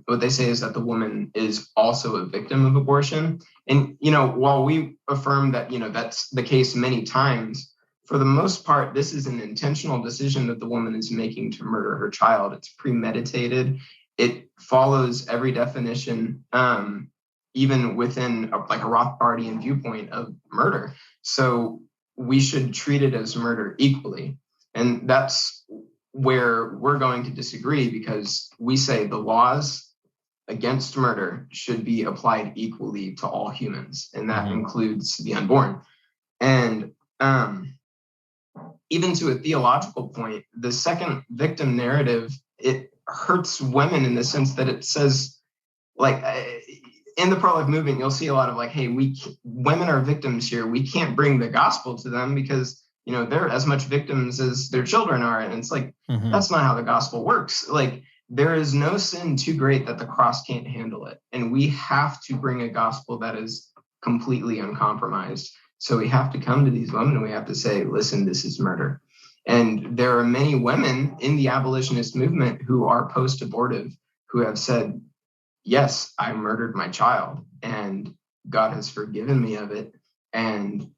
what they say is that the woman is also a victim of abortion. And, while we affirm that, that's the case many times, for the most part, this is an intentional decision that the woman is making to murder her child. It's premeditated. It follows every definition, even within a Rothbardian viewpoint of murder. So we should treat it as murder equally. And that's where we're going to disagree, because we say the laws against murder should be applied equally to all humans, and that includes the unborn. And even to a theological point, the second victim narrative, it hurts women in the sense that it says, in the pro-life movement, you'll see a lot of hey, women are victims here. We can't bring the gospel to them because they're as much victims as their children are. And it's that's not how the gospel works. There is no sin too great that the cross can't handle it. And we have to bring a gospel that is completely uncompromised. So we have to come to these women and we have to say, listen, this is murder. And there are many women in the abolitionist movement who are post-abortive who have said, yes, I murdered my child and God has forgiven me of it. And,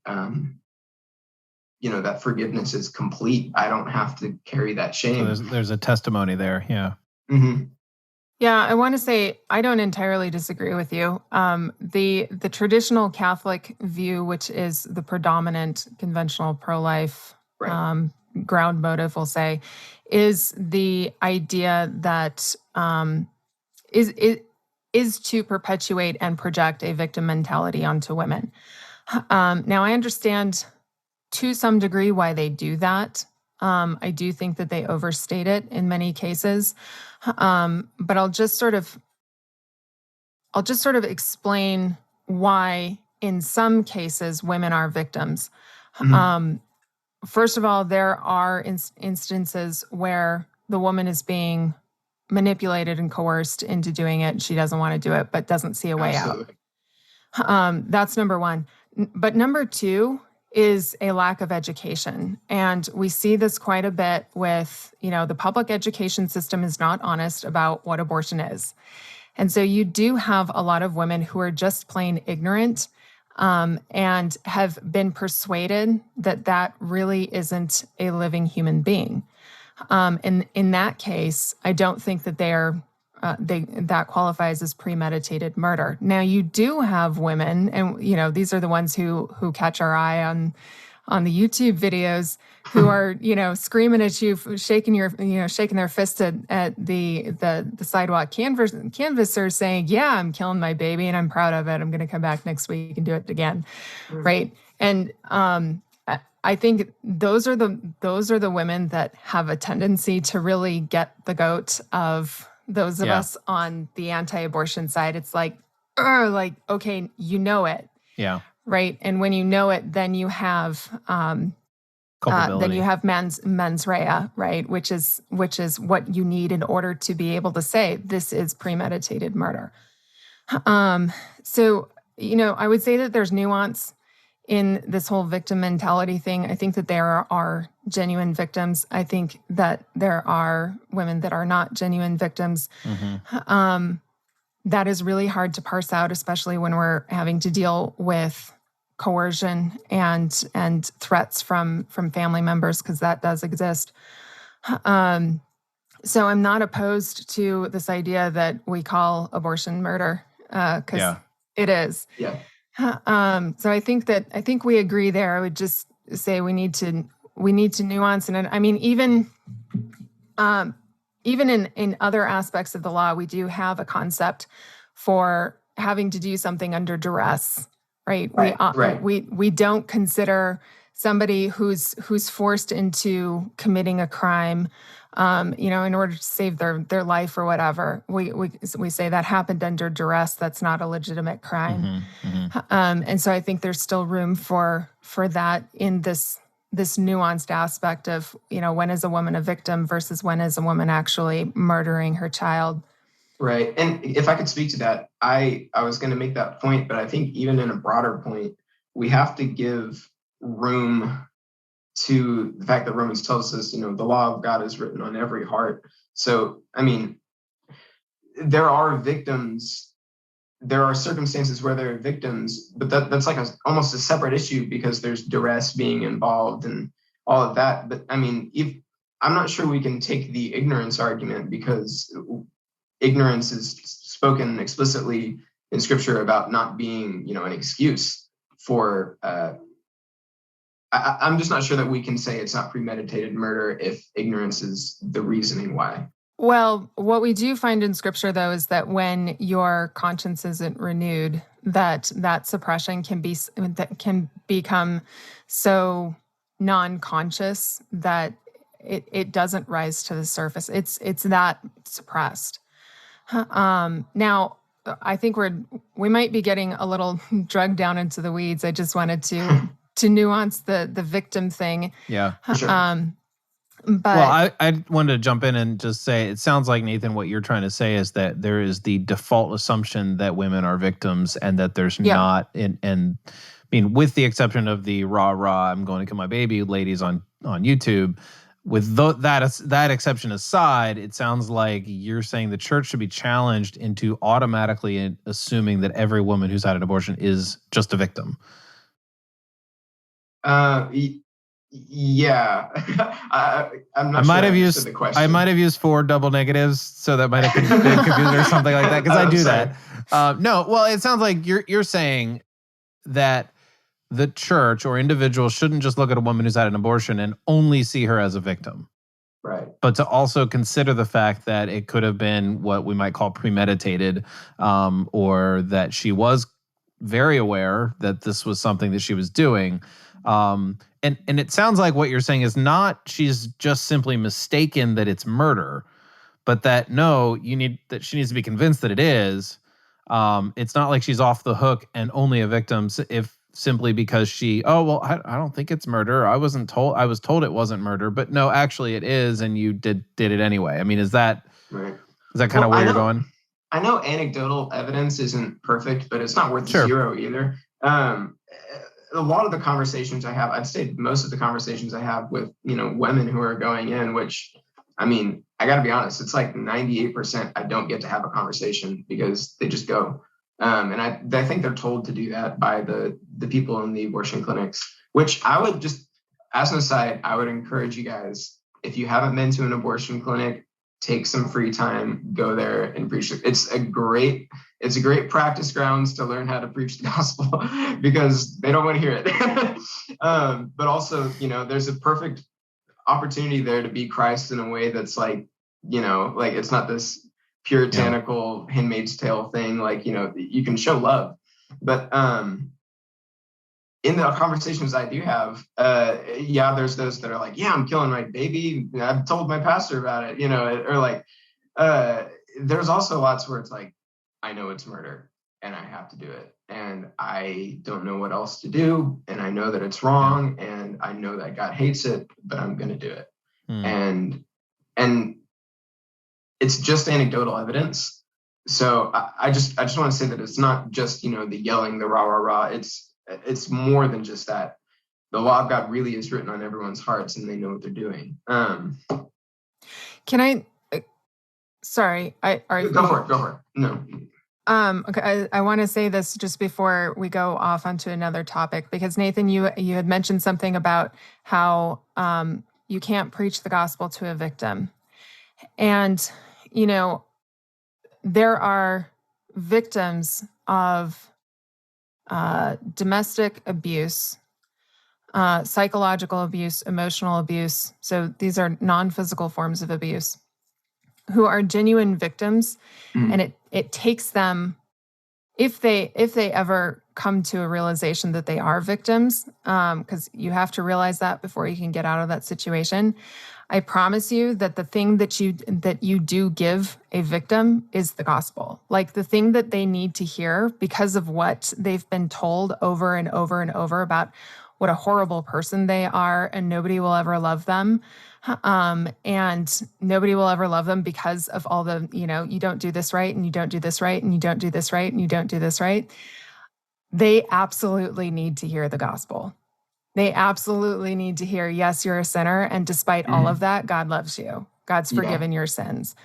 that forgiveness is complete. I don't have to carry that shame. So there's a testimony there. Yeah. Mm-hmm. Yeah, I want to say I don't entirely disagree with you. The traditional Catholic view, which is the predominant conventional pro-life ground motive, we'll say, is the idea that is to perpetuate and project a victim mentality onto women. Now, I understand to some degree why they do that. I do think that they overstate it in many cases. But I'll just sort of explain why in some cases women are victims. Mm-hmm. first of all, there are instances where the woman is being manipulated and coerced into doing it. She doesn't want to do it, but doesn't see a way Absolutely. out. That's number one. But number two is a lack of education. And we see this quite a bit with, the public education system is not honest about what abortion is. And so you do have a lot of women who are just plain ignorant and have been persuaded that that really isn't a living human being. In that case, I don't think that that qualifies as premeditated murder. Now, you do have women, and these are the ones who catch our eye on the YouTube videos, who are screaming at you, shaking their fist at the sidewalk canvasser, saying, "Yeah, I'm killing my baby, and I'm proud of it. I'm going to come back next week and do it again," right? And I think those are the women that have a tendency to really get the goat of those of us on the anti-abortion side. It's like, okay, it. Yeah. Right. And when you know it, then you have mens rea, right? Which is what you need in order to be able to say this is premeditated murder. So, I would say that there's nuance in this whole victim mentality thing. I think that there are genuine victims. I think that there are women that are not genuine victims. Mm-hmm. That is really hard to parse out, especially when we're having to deal with coercion and threats from family members, because that does exist. So I'm not opposed to this idea that we call abortion murder, because it is. Yeah. So I think we agree there. I would just say we need to nuance, and I mean even in other aspects of the law, we do have a concept for having to do something under duress, right? Right. We don't consider somebody who's forced into committing a crime, in order to save their life or whatever. We say that happened under duress. That's not a legitimate crime. Mm-hmm. Mm-hmm. And so I think there's still room for that in this nuanced aspect of, when is a woman a victim versus when is a woman actually murdering her child. Right. And if I could speak to that, I was going to make that point, but I think even in a broader point, we have to give room to the fact that Romans tells us, the law of God is written on every heart. So, I mean, there are victims, there are circumstances where there are victims, but that's like almost a separate issue, because there's duress being involved and all of that. But I mean, I'm not sure we can take the ignorance argument, because ignorance is spoken explicitly in Scripture about not being, an excuse for. I'm just not sure that we can say it's not premeditated murder if ignorance is the reasoning why. Well, what we do find in Scripture, though, is that when your conscience isn't renewed, that suppression can become so non-conscious that it doesn't rise to the surface. It's that suppressed. Now, I think we might be getting a little drugged down into the weeds. I just wanted to nuance the victim thing. Yeah. Sure. But well, I wanted to jump in and just say, it sounds like, Nathan, what you're trying to say is that there is the default assumption that women are victims, and that there's not, and I mean, with the exception of the rah, I'm going to kill my baby ladies on YouTube, with that exception aside, it sounds like you're saying the church should be challenged into automatically assuming that every woman who's had an abortion is just a victim. Yeah, I'm not I might have used the question. I might have used 4 double negatives, so that might have been confused or something like that, because I do sorry. that. No, well, it sounds like you're saying that the church or individuals shouldn't just look at a woman who's had an abortion and only see her as a victim, right? But to also consider the fact that it could have been what we might call premeditated, or that she was very aware that this was something that she was doing. And it sounds like what you're saying is not she's just simply mistaken that it's murder, but that she needs to be convinced that it is. It's not like she's off the hook and only a victim. So if simply because I don't think it's murder. I was told it wasn't murder, but no, actually it is, and you did it anyway. I mean, is that Right. kind of where you're going? I know anecdotal evidence isn't perfect, but it's not worth Sure. zero either. A lot of the conversations I have, I'd say most of the conversations I have with, women who are going in, which, I mean, I got to be honest, it's like 98% I don't get to have a conversation because they just go. And I think they're told to do that by the people in the abortion clinics, which I would just, as an aside, I would encourage you guys, if you haven't been to an abortion clinic, take some free time, go there and preach. It's a great practice grounds to learn how to preach the gospel because they don't want to hear it. But also, there's a perfect opportunity there to be Christ in a way that's like it's not this puritanical Handmaid's Tale thing. Like, you can show love, but in the conversations I do have, there's those that are like, I'm killing my baby. I've told my pastor about it, or like, there's also lots where it's like, I know it's murder and I have to do it. And I don't know what else to do. And I know that it's wrong. And I know that God hates it, but I'm going to do it. And it's just anecdotal evidence. So I just want to say that it's not just, the yelling, the rah, rah, rah. It's more than just that. The law of God really is written on everyone's hearts and they know what they're doing. Can I, sorry, go for it. No. Okay, I want to say this just before we go off onto another topic, because Nathan, you had mentioned something about how you can't preach the gospel to a victim. And, there are victims of domestic abuse, psychological abuse, emotional abuse. So these are non-physical forms of abuse, who are genuine victims. And it takes them, if they ever come to a realization that they are victims, because you have to realize that before you can get out of that situation. I promise you that the thing that you do give a victim is the gospel. Like the thing that they need to hear because of what they've been told over and over and over about what a horrible person they are, and nobody will ever love them. And nobody will ever love them because of all the, you don't do this right, and you don't do this right, and you don't do this right, and you don't do this right. They absolutely need to hear the gospel. They absolutely need to hear, yes, you're a sinner, and despite all of that, God loves you. God's forgiven your sins.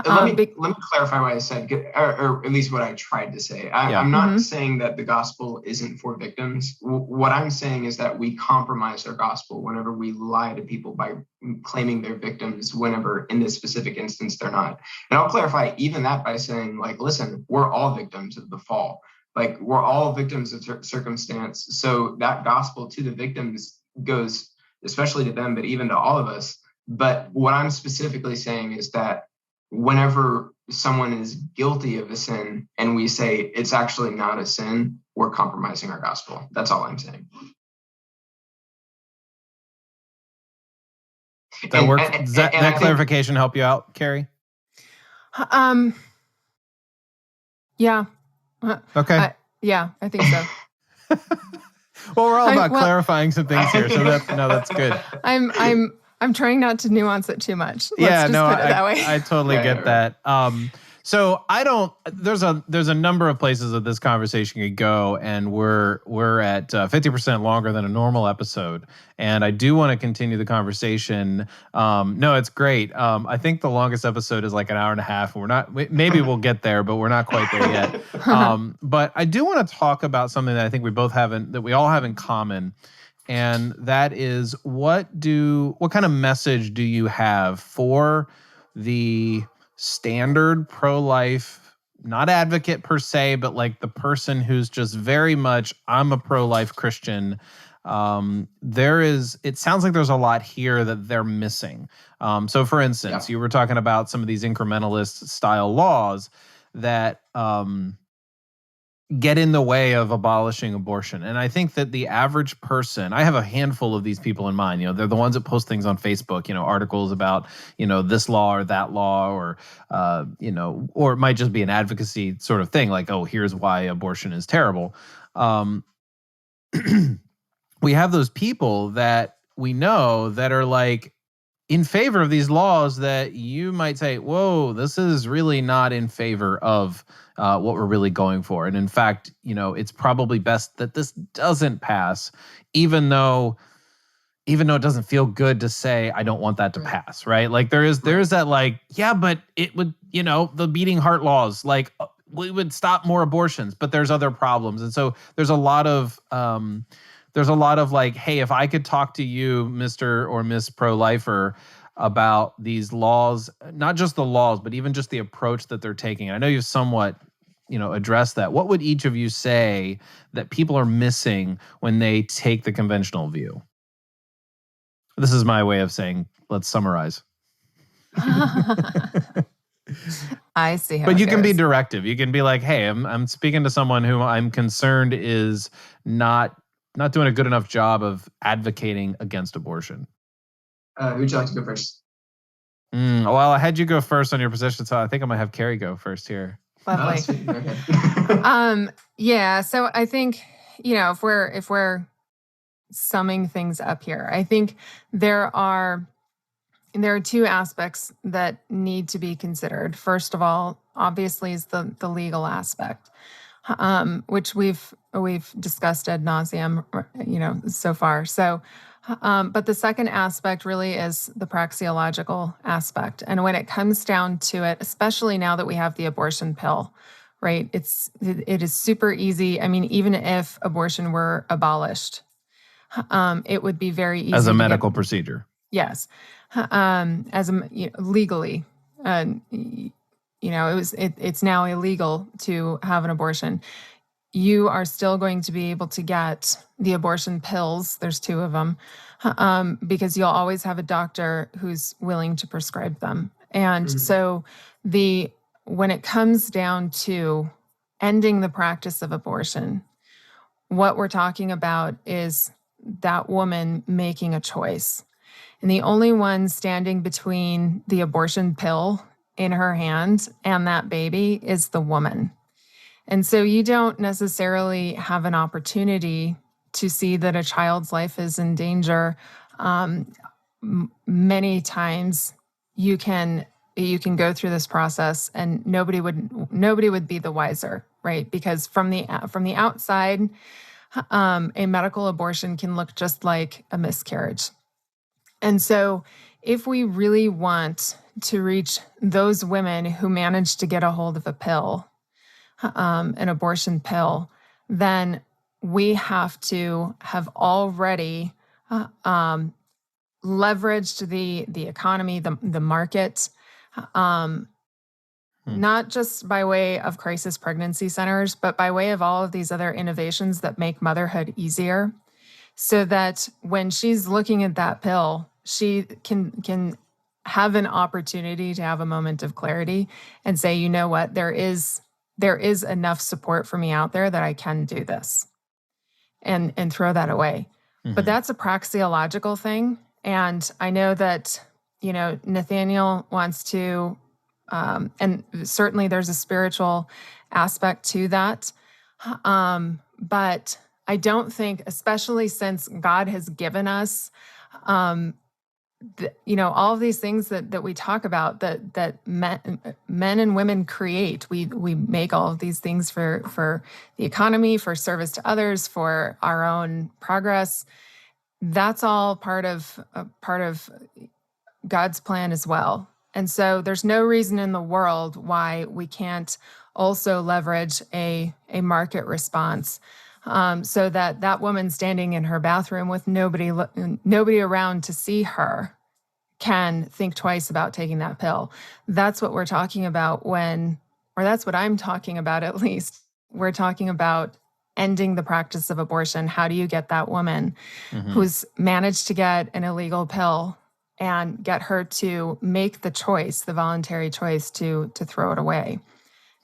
Let me clarify what I said, or at least what I tried to say. I'm not saying that the gospel isn't for victims. What I'm saying is that we compromise our gospel whenever we lie to people by claiming they're victims, whenever in this specific instance they're not. And I'll clarify even that by saying, like, listen, we're all victims of the fall. Like, we're all victims of circumstance. So that gospel to the victims goes especially to them, but even to all of us. But what I'm specifically saying is that whenever someone is guilty of a sin and we say it's actually not a sin, we're compromising our gospel. That's all I'm saying. That works. Does that clarification help you out, Kerry? Yeah. Okay. Yeah, I think so. Well, we're all about clarifying some things here, so that's good. I'm trying not to nuance it too much. Put it that way. I totally get that. So there's a number of places that this conversation could go, and we're at 50% longer than a normal episode. And I do want to continue the conversation. No, it's great. I think the longest episode is like an hour and a half. Maybe we'll get there, but we're not quite there yet. But I do want to talk about something that I think that we all have in common. And that is, what kind of message do you have for the standard pro-life, not advocate per se, but like the person who's just very much, I'm a pro-life Christian? It sounds like there's a lot here that they're missing. So for instance, you were talking about some of these incrementalist style laws that get in the way of abolishing abortion. And I think that the average person, I have a handful of these people in mind. They're the ones that post things on Facebook, articles about, this law or that law, or, or it might just be an advocacy sort of thing, like, oh, here's why abortion is terrible. we have those people that we know that are like in favor of these laws that you might say, whoa, this is really not in favor of what we're really going for. And in fact, it's probably best that this doesn't pass, even though it doesn't feel good to say, I don't want that to pass, right? Like there is that like, yeah, but it would, the beating heart laws, like we would stop more abortions, but there's other problems. And so there's a lot of like, hey, if I could talk to you, Mr. or Miss Pro-Lifer, about these laws, not just the laws, but even just the approach that they're taking. I know you've somewhat, addressed that. What would each of you say that people are missing when they take the conventional view? This is my way of saying, let's summarize. I see how but you it can be goes. directive. You can be like, hey, I'm speaking to someone who I'm concerned is not doing a good enough job of advocating against abortion. Who'd you like to go first? Well, I had you go first on your position, so I think I'm gonna have Kerry go first here. Lovely. Yeah. So I think, if we're summing things up here, I think there are two aspects that need to be considered. First of all, obviously, is the legal aspect, which we've discussed ad nauseum, so far. So, but the second aspect really is the praxeological aspect. And when it comes down to it, especially now that we have the abortion pill, right? It is super easy. I mean, even if abortion were abolished, it would be very easy as a medical procedure. Yes, legally, it's now illegal to have an abortion. You are still going to be able to get the abortion pills. There's 2 of them, because you'll always have a doctor who's willing to prescribe them. And so when it comes down to ending the practice of abortion, what we're talking about is that woman making a choice. And the only one standing between the abortion pill in her hand and that baby is the woman. And so you don't necessarily have an opportunity to see that a child's life is in danger. Many times you can go through this process and nobody would be the wiser, right? Because from the outside, a medical abortion can look just like a miscarriage. And so if we really want to reach those women who manage to get a hold of a pill, an abortion pill, then we have to have already leveraged the economy, the market, not just by way of crisis pregnancy centers, but by way of all of these other innovations that make motherhood easier, so that when she's looking at that pill, she can have an opportunity to have a moment of clarity and say, you know what, there is enough support for me out there that I can do this, and throw that away. But that's a praxeological thing. And I know that, Nathaniel wants to, and certainly there's a spiritual aspect to that. But I don't think, especially since God has given us, all of these things that we talk about, that men and women create. We make all of these things for the economy, for service to others, for our own progress. That's all part of God's plan as well. And so there's no reason in the world why we can't also leverage a market response, so that woman standing in her bathroom with nobody around to see her can think twice about taking that pill. That's what we're talking about that's what I'm talking about, at least. We're talking about ending the practice of abortion. How do you get that woman who's managed to get an illegal pill and get her to make the choice, the voluntary choice to throw it away?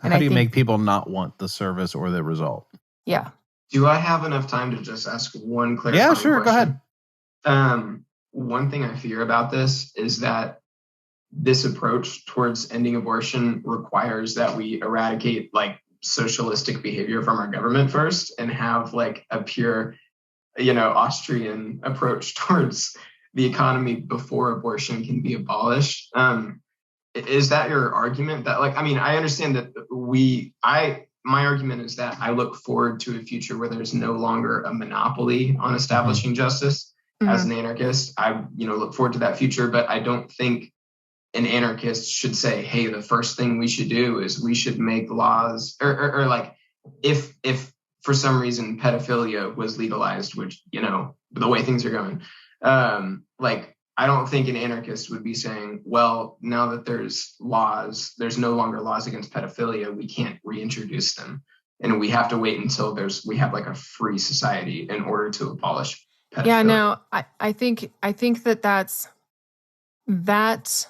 And how do you make people not want the service or the result? Yeah. Do I have enough time to just ask one clarifying question? Yeah, sure. Go ahead. One thing I fear about this is that this approach towards ending abortion requires that we eradicate socialistic behavior from our government first and have a pure Austrian approach towards the economy before abortion can be abolished. Is that your argument? That I understand that my argument is that I look forward to a future where there's no longer a monopoly on establishing justice. As an anarchist, I look forward to that future, but I don't think an anarchist should say, hey, the first thing we should do is we should make laws or like if for some reason pedophilia was legalized, which, the way things are going, I don't think an anarchist would be saying, well, now that there's laws, there's no longer laws against pedophilia, we can't reintroduce them. And we have to wait until we have like a free society in order to abolish pedophilia. Yeah, no, I think that's that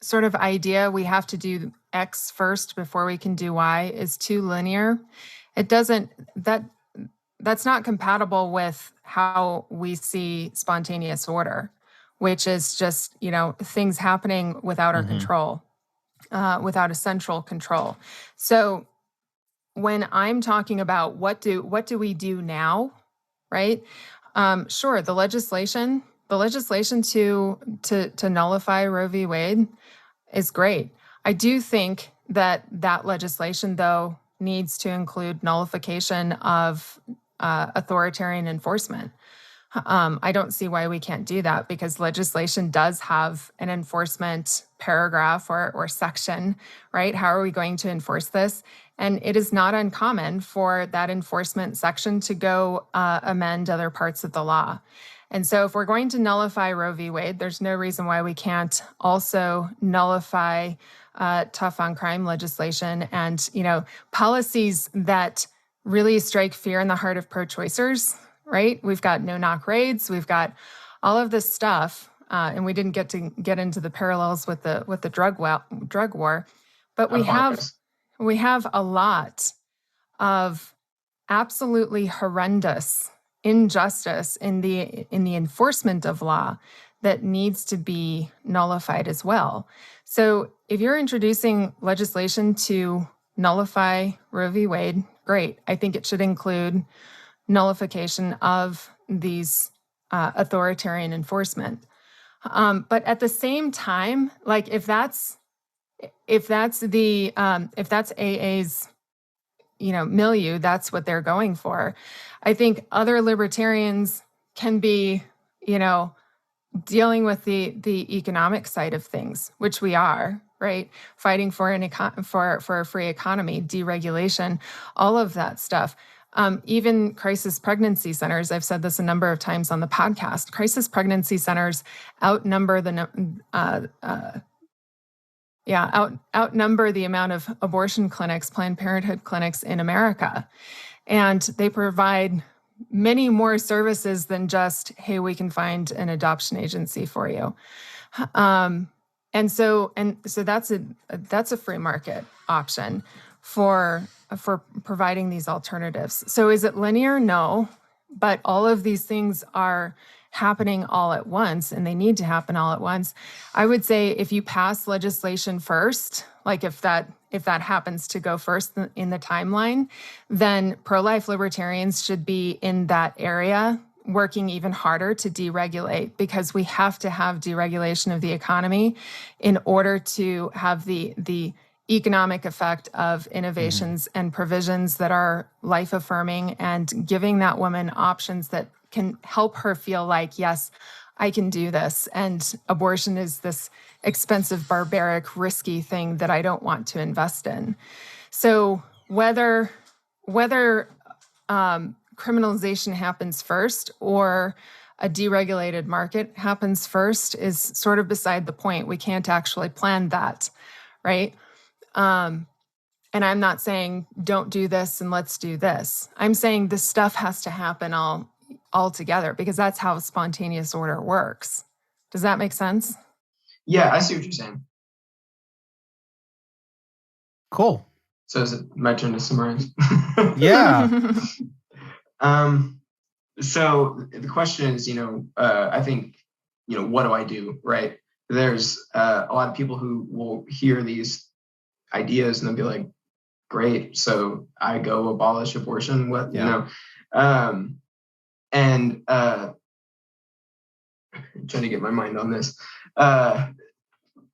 sort of idea, we have to do X first before we can do Y, is too linear. That's not compatible with how we see spontaneous order, which is just, things happening without our control, without a central control. So when I'm talking about what do we do now, right? Sure, the legislation to nullify Roe v. Wade is great. I do think that legislation, though, needs to include nullification of authoritarian enforcement. I don't see why we can't do that, because legislation does have an enforcement paragraph or section, right? How are we going to enforce this? And it is not uncommon for that enforcement section to go amend other parts of the law. And so if we're going to nullify Roe v. Wade, there's no reason why we can't also nullify tough on crime legislation and, policies that really strike fear in the heart of pro-choicers, right? We've got no-knock raids, we've got all of this stuff, and we didn't get into the parallels with the drug war, but we have a lot of absolutely horrendous injustice in the enforcement of law that needs to be nullified as well. So if you're introducing legislation to nullify Roe v. Wade, great. I think it should include nullification of these authoritarian enforcement. But at the same time, like if that's AA's milieu, that's what they're going for. I think other libertarians can be, dealing with the economic side of things, which we are, right? Fighting for for a free economy, deregulation, all of that stuff. Even crisis pregnancy centers, I've said this a number of times on the podcast, crisis pregnancy centers outnumber outnumber the amount of abortion clinics, Planned Parenthood clinics in America. And they provide many more services than just, hey, we can find an adoption agency for you. And so that's a free market option for providing these alternatives. So is it linear? No, but all of these things are happening all at once, and they need to happen all at once. I would say if you pass legislation first, like if that happens to go first in the timeline, then pro-life libertarians should be in that area working even harder to deregulate, because we have to have deregulation of the economy in order to have the economic effect of innovations and provisions that are life-affirming and giving that woman options that can help her feel like, yes, I can do this. And abortion is this expensive, barbaric, risky thing that I don't want to invest in. So whether criminalization happens first or a deregulated market happens first is sort of beside the point. We can't actually plan that, right? And I'm not saying don't do this and let's do this. I'm saying this stuff has to happen all together, because that's how spontaneous order works. Does that make sense? Yeah, I see what you're saying. Cool. So is it my turn to summarize? Yeah. So the question is, I think, what do I do, right? There's a lot of people who will hear these ideas and they'll be like, great, so I go abolish abortion. What, And I'm trying to get my mind on this.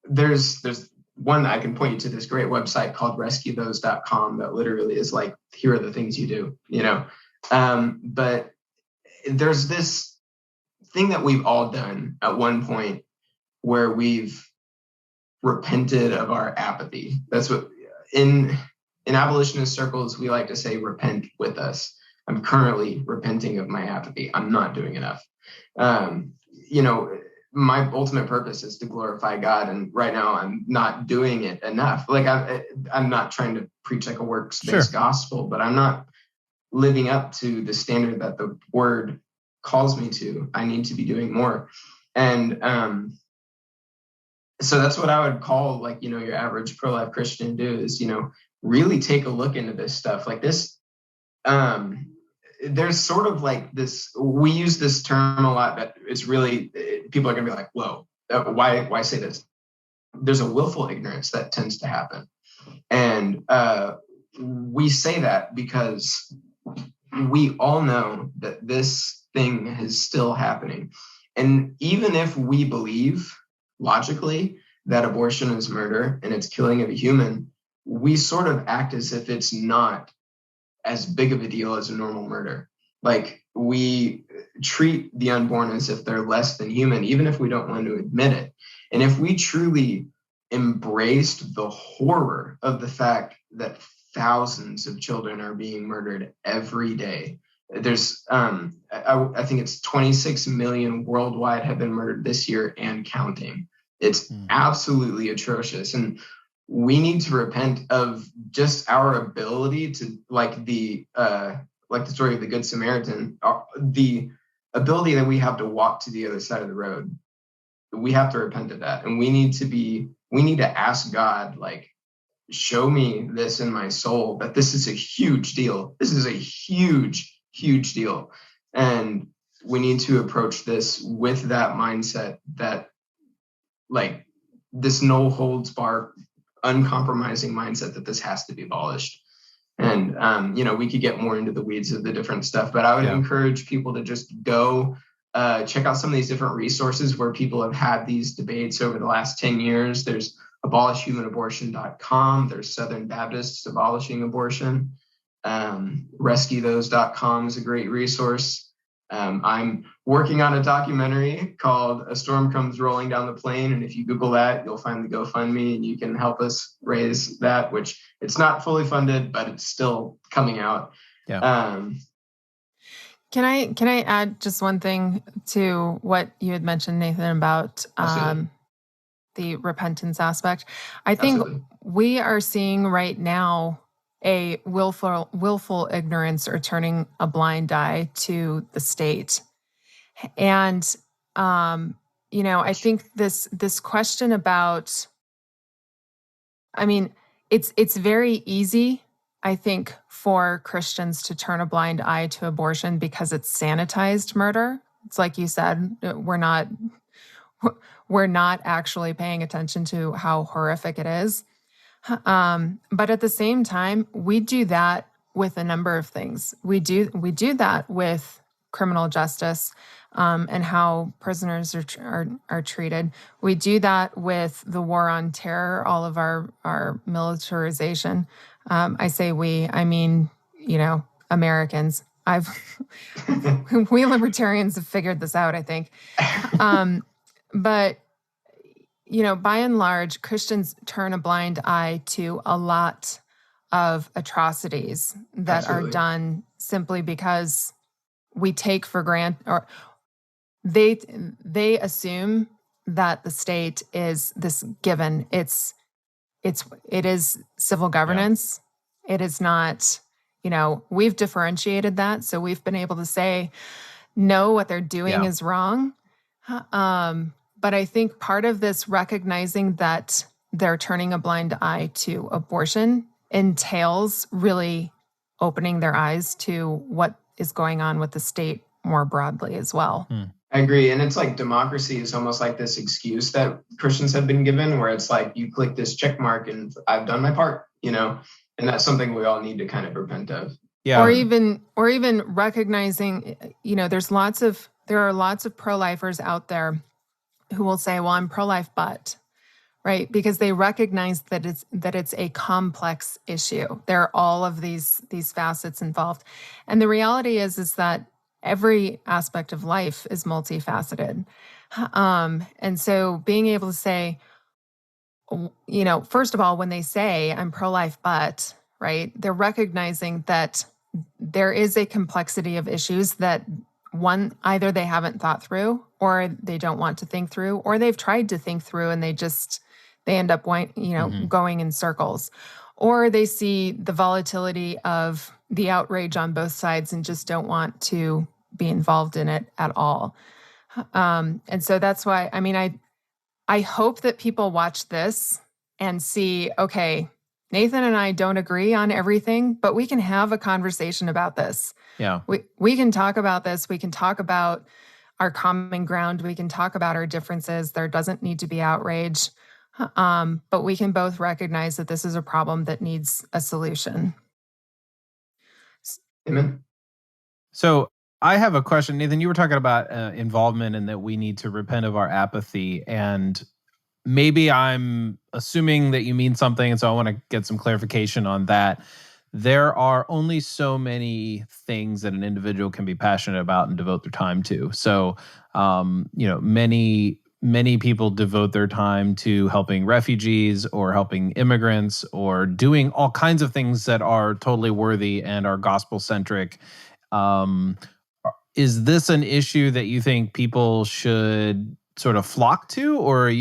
There's one that I can point you to, this great website called rescuethose.com that literally is like, here are the things you do, but there's this thing that we've all done at one point where we've repented of our apathy. That's what in abolitionist circles we like to say, repent with us. I'm currently repenting of my apathy. I'm not doing enough. My ultimate purpose is to glorify God, and right now I'm not doing it enough. Like I'm not trying to preach like a works-based gospel, but I'm not living up to the standard that the Word calls me to. I need to be doing more, and so that's what I would call, like, your average pro-life Christian do is, really take a look into this stuff. Like this, there's sort of like this, we use this term a lot, that it's really, people are going to be like, whoa, why say this? There's a willful ignorance that tends to happen. And we say that because we all know that this thing is still happening. And even if we believe logically that abortion is murder and it's killing of a human, we sort of act as if it's not as big of a deal as a normal murder. Like, we treat the unborn as if they're less than human, even if we don't want to admit it. And if we truly embraced the horror of the fact that thousands of children are being murdered every day, there's I think it's 26 million worldwide have been murdered this year and counting. It's absolutely atrocious, and we need to repent of just our ability to, like the story of the Good Samaritan, the ability that we have to walk to the other side of the road. We have to repent of that, and we need to ask God, like, show me this in my soul, that this is a huge deal. This is a huge deal. And we need to approach this with that mindset, that, like, this no holds bar, uncompromising mindset, that this has to be abolished. And, we could get more into the weeds of the different stuff, but I would encourage people to just go check out some of these different resources where people have had these debates over the last 10 years. There's abolishhumanabortion.com. There's Southern Baptists abolishing abortion. Rescuethose.com is a great resource. I'm working on a documentary called A Storm Comes Rolling Down the Plain, and if you Google that, you'll find the GoFundMe, and you can help us raise that, which it's not fully funded, but it's still coming out. Can I add just one thing to what you had mentioned, Nathan, about the repentance aspect? I think we are seeing right now a willful ignorance, or turning a blind eye to the state. And, I think this question about, it's very easy, I think, for Christians to turn a blind eye to abortion because it's sanitized murder. It's like you said, we're not actually paying attention to how horrific it is. But at the same time, we do that with a number of things. We do that with criminal justice, and how prisoners are treated. We do that with the war on terror, all of our militarization. I say we, I mean, Americans. We libertarians have figured this out, I think. But by and large, Christians turn a blind eye to a lot of atrocities that are done simply because we take for granted, or they assume that the state is this given. It is civil governance. Yeah. It is not, we've differentiated that. So we've been able to say, no, what they're doing is wrong. But I think part of this recognizing that they're turning a blind eye to abortion entails really opening their eyes to what is going on with the state more broadly as well. I agree. And it's like democracy is almost like this excuse that Christians have been given, where it's like, you click this check mark and I've done my part, and that's something we all need to kind of repent of. Yeah. Or even recognizing, there are lots of pro-lifers out there who will say, well, I'm pro-life, but, right? Because they recognize that it's a complex issue. There are all of these facets involved. And the reality is that every aspect of life is multifaceted. And so being able to say, first of all, when they say I'm pro-life, but, right, they're recognizing that there is a complexity of issues that either they haven't thought through, or they don't want to think through, or they've tried to think through and they end up going in circles, or they see the volatility of the outrage on both sides and just don't want to be involved in it at all. And so that's why, I hope that people watch this and see, okay, Nathan and I don't agree on everything, but we can have a conversation about this. Yeah. We can talk about this. We can talk about our common ground. We can talk about our differences. There doesn't need to be outrage. But we can both recognize that this is a problem that needs a solution. Amen. So I have a question. Nathan, you were talking about involvement and that we need to repent of our apathy. And maybe I'm assuming that you mean something, and so I want to get some clarification on that. There are only so many things that an individual can be passionate about and devote their time to. So, many people devote their time to helping refugees or helping immigrants or doing all kinds of things that are totally worthy and are gospel-centric. Is this an issue that you think people should sort of flock to, or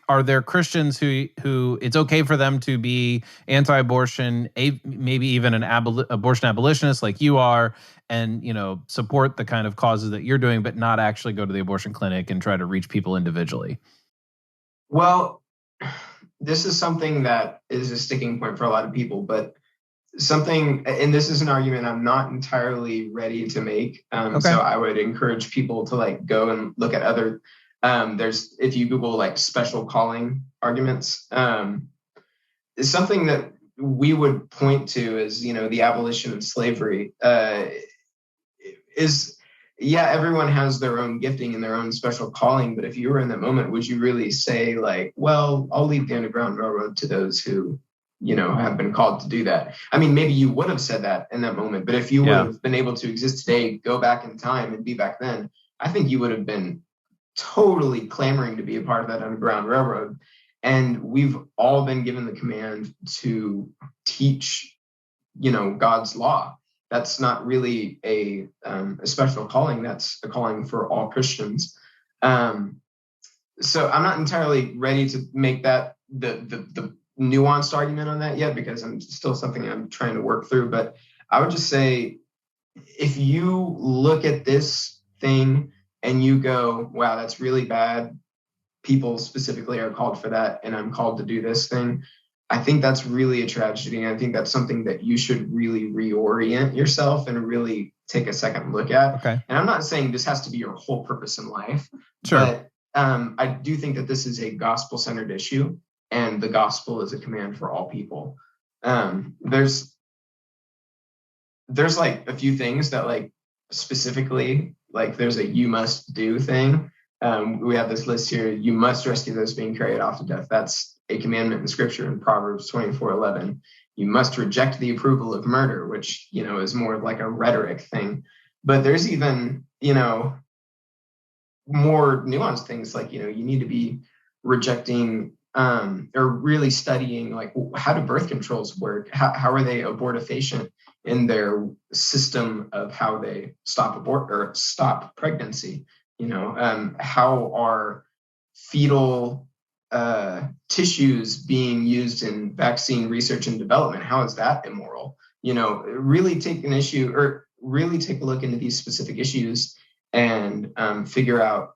are there Christians who it's okay for them to be anti-abortion, maybe even an abortion abolitionist like you are, and support the kind of causes that you're doing, but not actually go to the abortion clinic and try to reach people individually? Well, this is something that is a sticking point for a lot of people, but and this is an argument I'm not entirely ready to make. So I would encourage people to go and look at other, if you Google special calling arguments, is something that we would point to as, the abolition of slavery, everyone has their own gifting and their own special calling. But if you were in that moment, would you really say well, I'll leave the Underground Railroad to those who, have been called to do that? Maybe you would have said that in that moment, but if you would have been able to exist today, go back in time and be back then, I think you would have been totally clamoring to be a part of that Underground Railroad. And we've all been given the command to teach, God's law. That's not really a special calling. That's a calling for all Christians. So I'm not entirely ready to make that the nuanced argument on that yet, because I'm still something I'm trying to work through. But I would just say, if you look at this thing and you go, wow, that's really bad, people specifically are called for that, and I'm called to do this thing, I think that's really a tragedy. And I think that's something that you should really reorient yourself and really take a second look at. Okay. And I'm not saying this has to be your whole purpose in life, sure, but I do think that this is a gospel-centered issue, and the gospel is a command for all people. There's a few things that specifically, there's a you must do thing. We have this list here: you must rescue those being carried off to death. That's a commandment in Scripture in Proverbs 24:11. You must reject the approval of murder, which is more like a rhetoric thing. But there's even more nuanced things you need to be rejecting or really studying how do birth controls work? How are they abortifacient in their system of how they stop pregnancy? How are fetal tissues being used in vaccine research and development? How is that immoral? Really take an issue, or really take a look into these specific issues and figure out,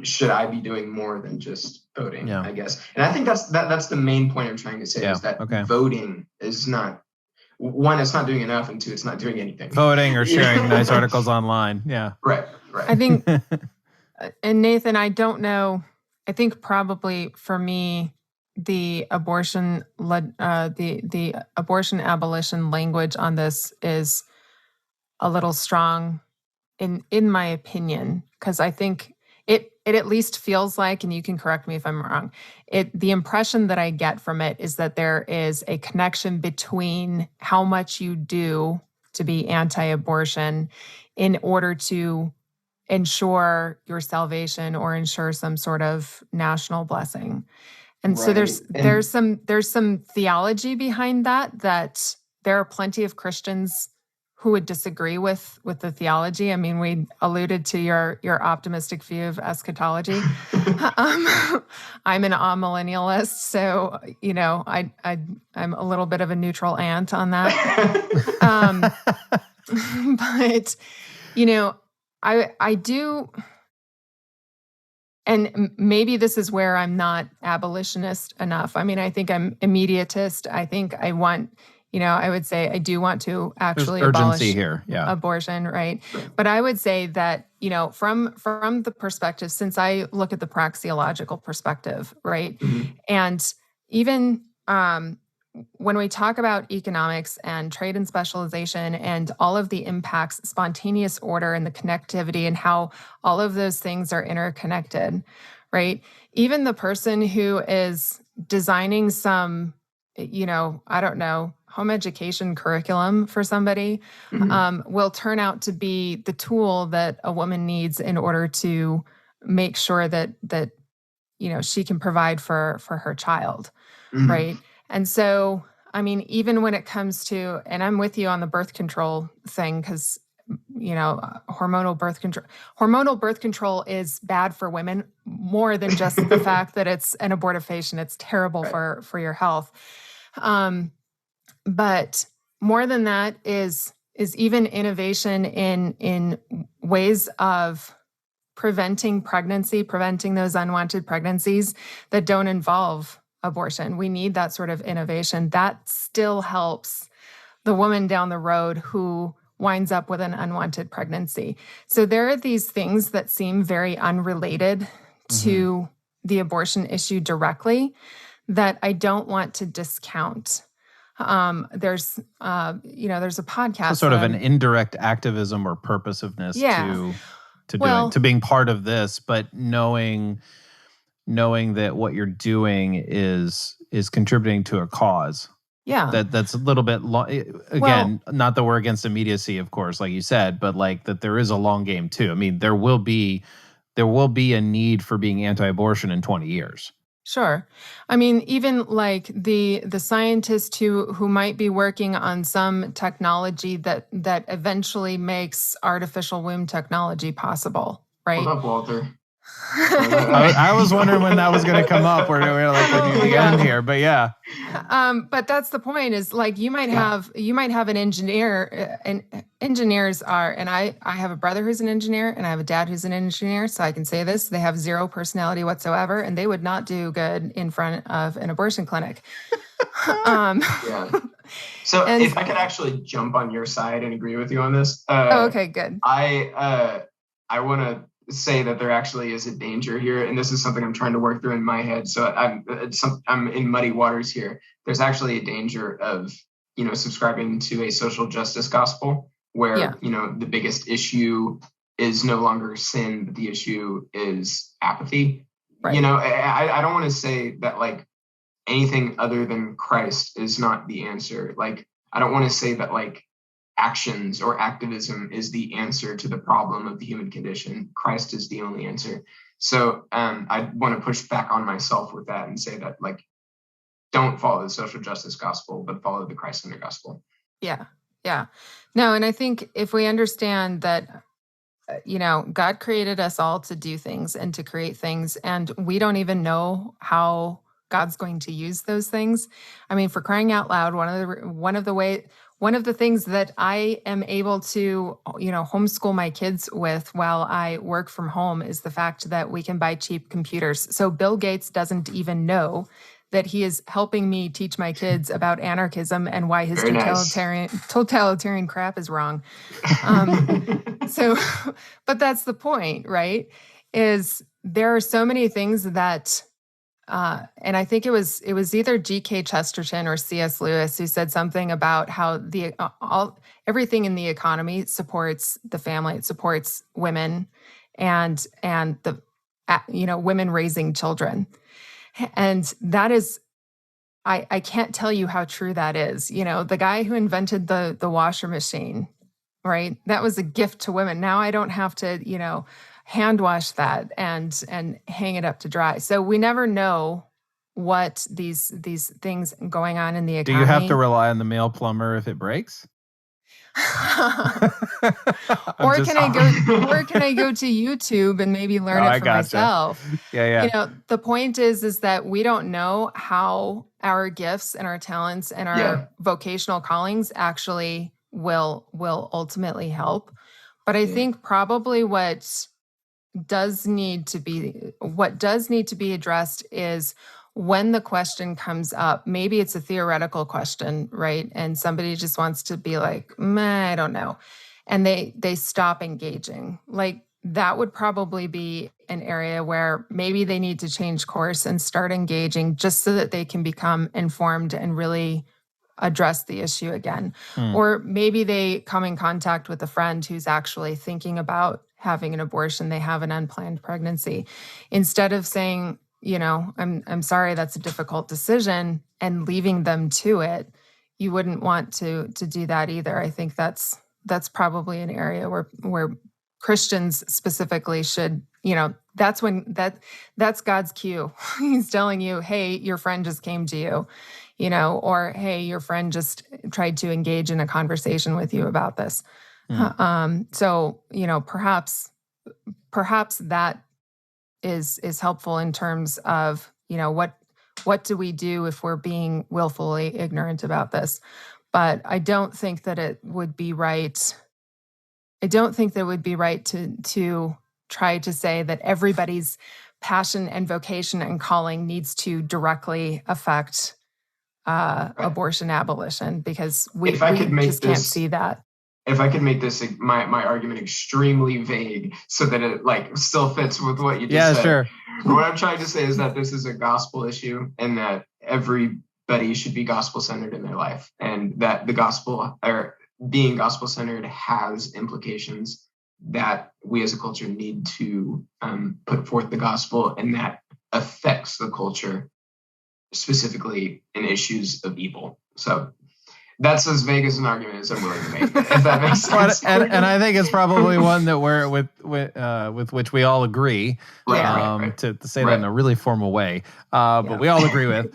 should I be doing more than just voting? I guess. And I think that's the main point I'm trying to say, is that voting is not, one, it's not doing enough, and two, it's not doing anything. Voting or sharing nice articles online. Yeah. Right. I think, and Nathan, I don't know, I think probably for me, the abortion abolition language on this is a little strong in my opinion, because I think it at least feels like, and you can correct me if I'm wrong, the impression that I get from it is that there is a connection between how much you do to be anti-abortion in order to ensure your salvation or ensure some sort of national blessing. And so there's some theology behind that there are plenty of Christians who would disagree with the theology. I mean, we alluded to your optimistic view of eschatology. I'm an amillennialist, so I'm a little bit of a neutral ant on that. But I do. And maybe this is where I'm not abolitionist enough. I mean, I think I'm immediatist. I think I want, I would say I do want to actually abolish here. Yeah. Abortion, right? But I would say that, from the perspective, since I look at the praxeological perspective, right? Mm-hmm. And even when we talk about economics and trade and specialization and all of the impacts, spontaneous order and the connectivity and how all of those things are interconnected, right? Even the person who is designing some, I don't know, home education curriculum for somebody will turn out to be the tool that a woman needs in order to make sure that she can provide for her child, right? And so, I mean, even when it comes to, and I'm with you on the birth control thing, because, hormonal birth control is bad for women more than just the fact that it's an abortifacient. It's terrible for your health. But more than that is even innovation in ways of preventing those unwanted pregnancies that don't involve abortion. We need that sort of innovation. That still helps the woman down the road who winds up with an unwanted pregnancy. So there are these things that seem very unrelated to the abortion issue directly that I don't want to discount. There's a podcast. So sort of an indirect activism or purposiveness to being part of this, but knowing that what you're doing is contributing to a cause. Yeah. That's a little bit not that we're against immediacy, of course, like you said, but like that there is a long game too. I mean, there will be a need for being anti-abortion in 20 years. Sure. I mean, even like the scientist who might be working on some technology that eventually makes artificial womb technology possible, right? Hold up, Walter. I was wondering when that was going to come up, where we were like at the end here, but yeah. But that's the point. Is like you might have an engineer, and engineers are, and I have a brother who's an engineer, and I have a dad who's an engineer, so I can say this: they have zero personality whatsoever, and they would not do good in front of an abortion clinic. Yeah. So if I could actually jump on your side and agree with you on this. Okay, good. I want to say that there actually is a danger here, and this is something I'm trying to work through in my head. So I'm in muddy waters here. There's actually a danger of subscribing to a social justice gospel where the biggest issue is no longer sin, but the issue is apathy. Right. I don't want to say that like anything other than Christ is not the answer. Like I don't want to say that like actions or activism is the answer to the problem of the human condition. Christ is the only answer. So I want to push back on myself with that and say that like, don't follow the social justice gospel, but follow the Christ-centered gospel. Yeah. Yeah. No. And I think if we understand that, God created us all to do things and to create things, and we don't even know how God's going to use those things. I mean, for crying out loud, one of the things that I am able to, homeschool my kids with while I work from home is the fact that we can buy cheap computers. So Bill Gates doesn't even know that he is helping me teach my kids about anarchism and why his totalitarian crap is wrong. But that's the point, right? Is there are so many things that and I think it was either G.K. Chesterton or C.S. Lewis who said something about how everything in the economy supports the family, it supports women, and the women raising children, and that is. I can't tell you how true that is. The guy who invented the washer machine, right? That was a gift to women. Now I don't have to, hand wash that and hang it up to dry. So we never know what these things going on in the Do economy. you have to rely on the male plumber if it breaks? Or can I go to YouTube and maybe learn it for myself? Yeah. The point is that we don't know how our gifts and our talents and our vocational callings actually will ultimately help. But I think probably what does need to be addressed is when the question comes up, maybe it's a theoretical question, right? And somebody just wants to be like, I don't know. And they stop engaging. Like that would probably be an area where maybe they need to change course and start engaging just so that they can become informed and really address the issue again. Or maybe they come in contact with a friend who's actually thinking about having an abortion. They have an unplanned pregnancy. Instead of saying, I'm sorry, that's a difficult decision, and leaving them to it, you wouldn't want to do that either. I think that's probably an area where Christians specifically should, that's God's cue. He's telling you, hey, your friend just came to you, or hey, your friend just tried to engage in a conversation with you about this. So, perhaps that is helpful in terms of, what do we do if we're being willfully ignorant about this? But I don't think that it would be right. I don't think that it would be right to try to say that everybody's passion and vocation and calling needs to directly affect abortion abolition, because we just can't see that. If I could make this my argument extremely vague so that it still fits with what you just said. Sure. What I'm trying to say is that this is a gospel issue, and that everybody should be gospel centered in their life, and that the gospel, or being gospel centered, has implications that we as a culture need to put forth the gospel, and that affects the culture specifically in issues of evil. So that's as vague as an argument as I'm willing to make, if that makes sense. and I think it's probably one that we're with which we all agree. Right. To say that in a really formal way, but we all agree with.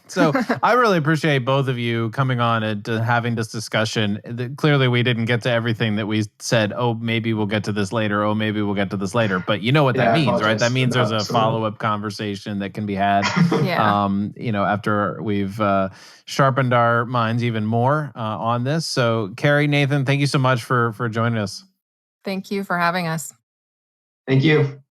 So I really appreciate both of you coming on and having this discussion. Clearly, we didn't get to everything that we said. Oh, maybe we'll get to this later. Oh, maybe we'll get to this later. But you know what that means, right? That means there's a follow-up conversation that can be had. After we've sharpened our minds even more on this. So, Kerry, Nathan, thank you so much for joining us. Thank you for having us. Thank you.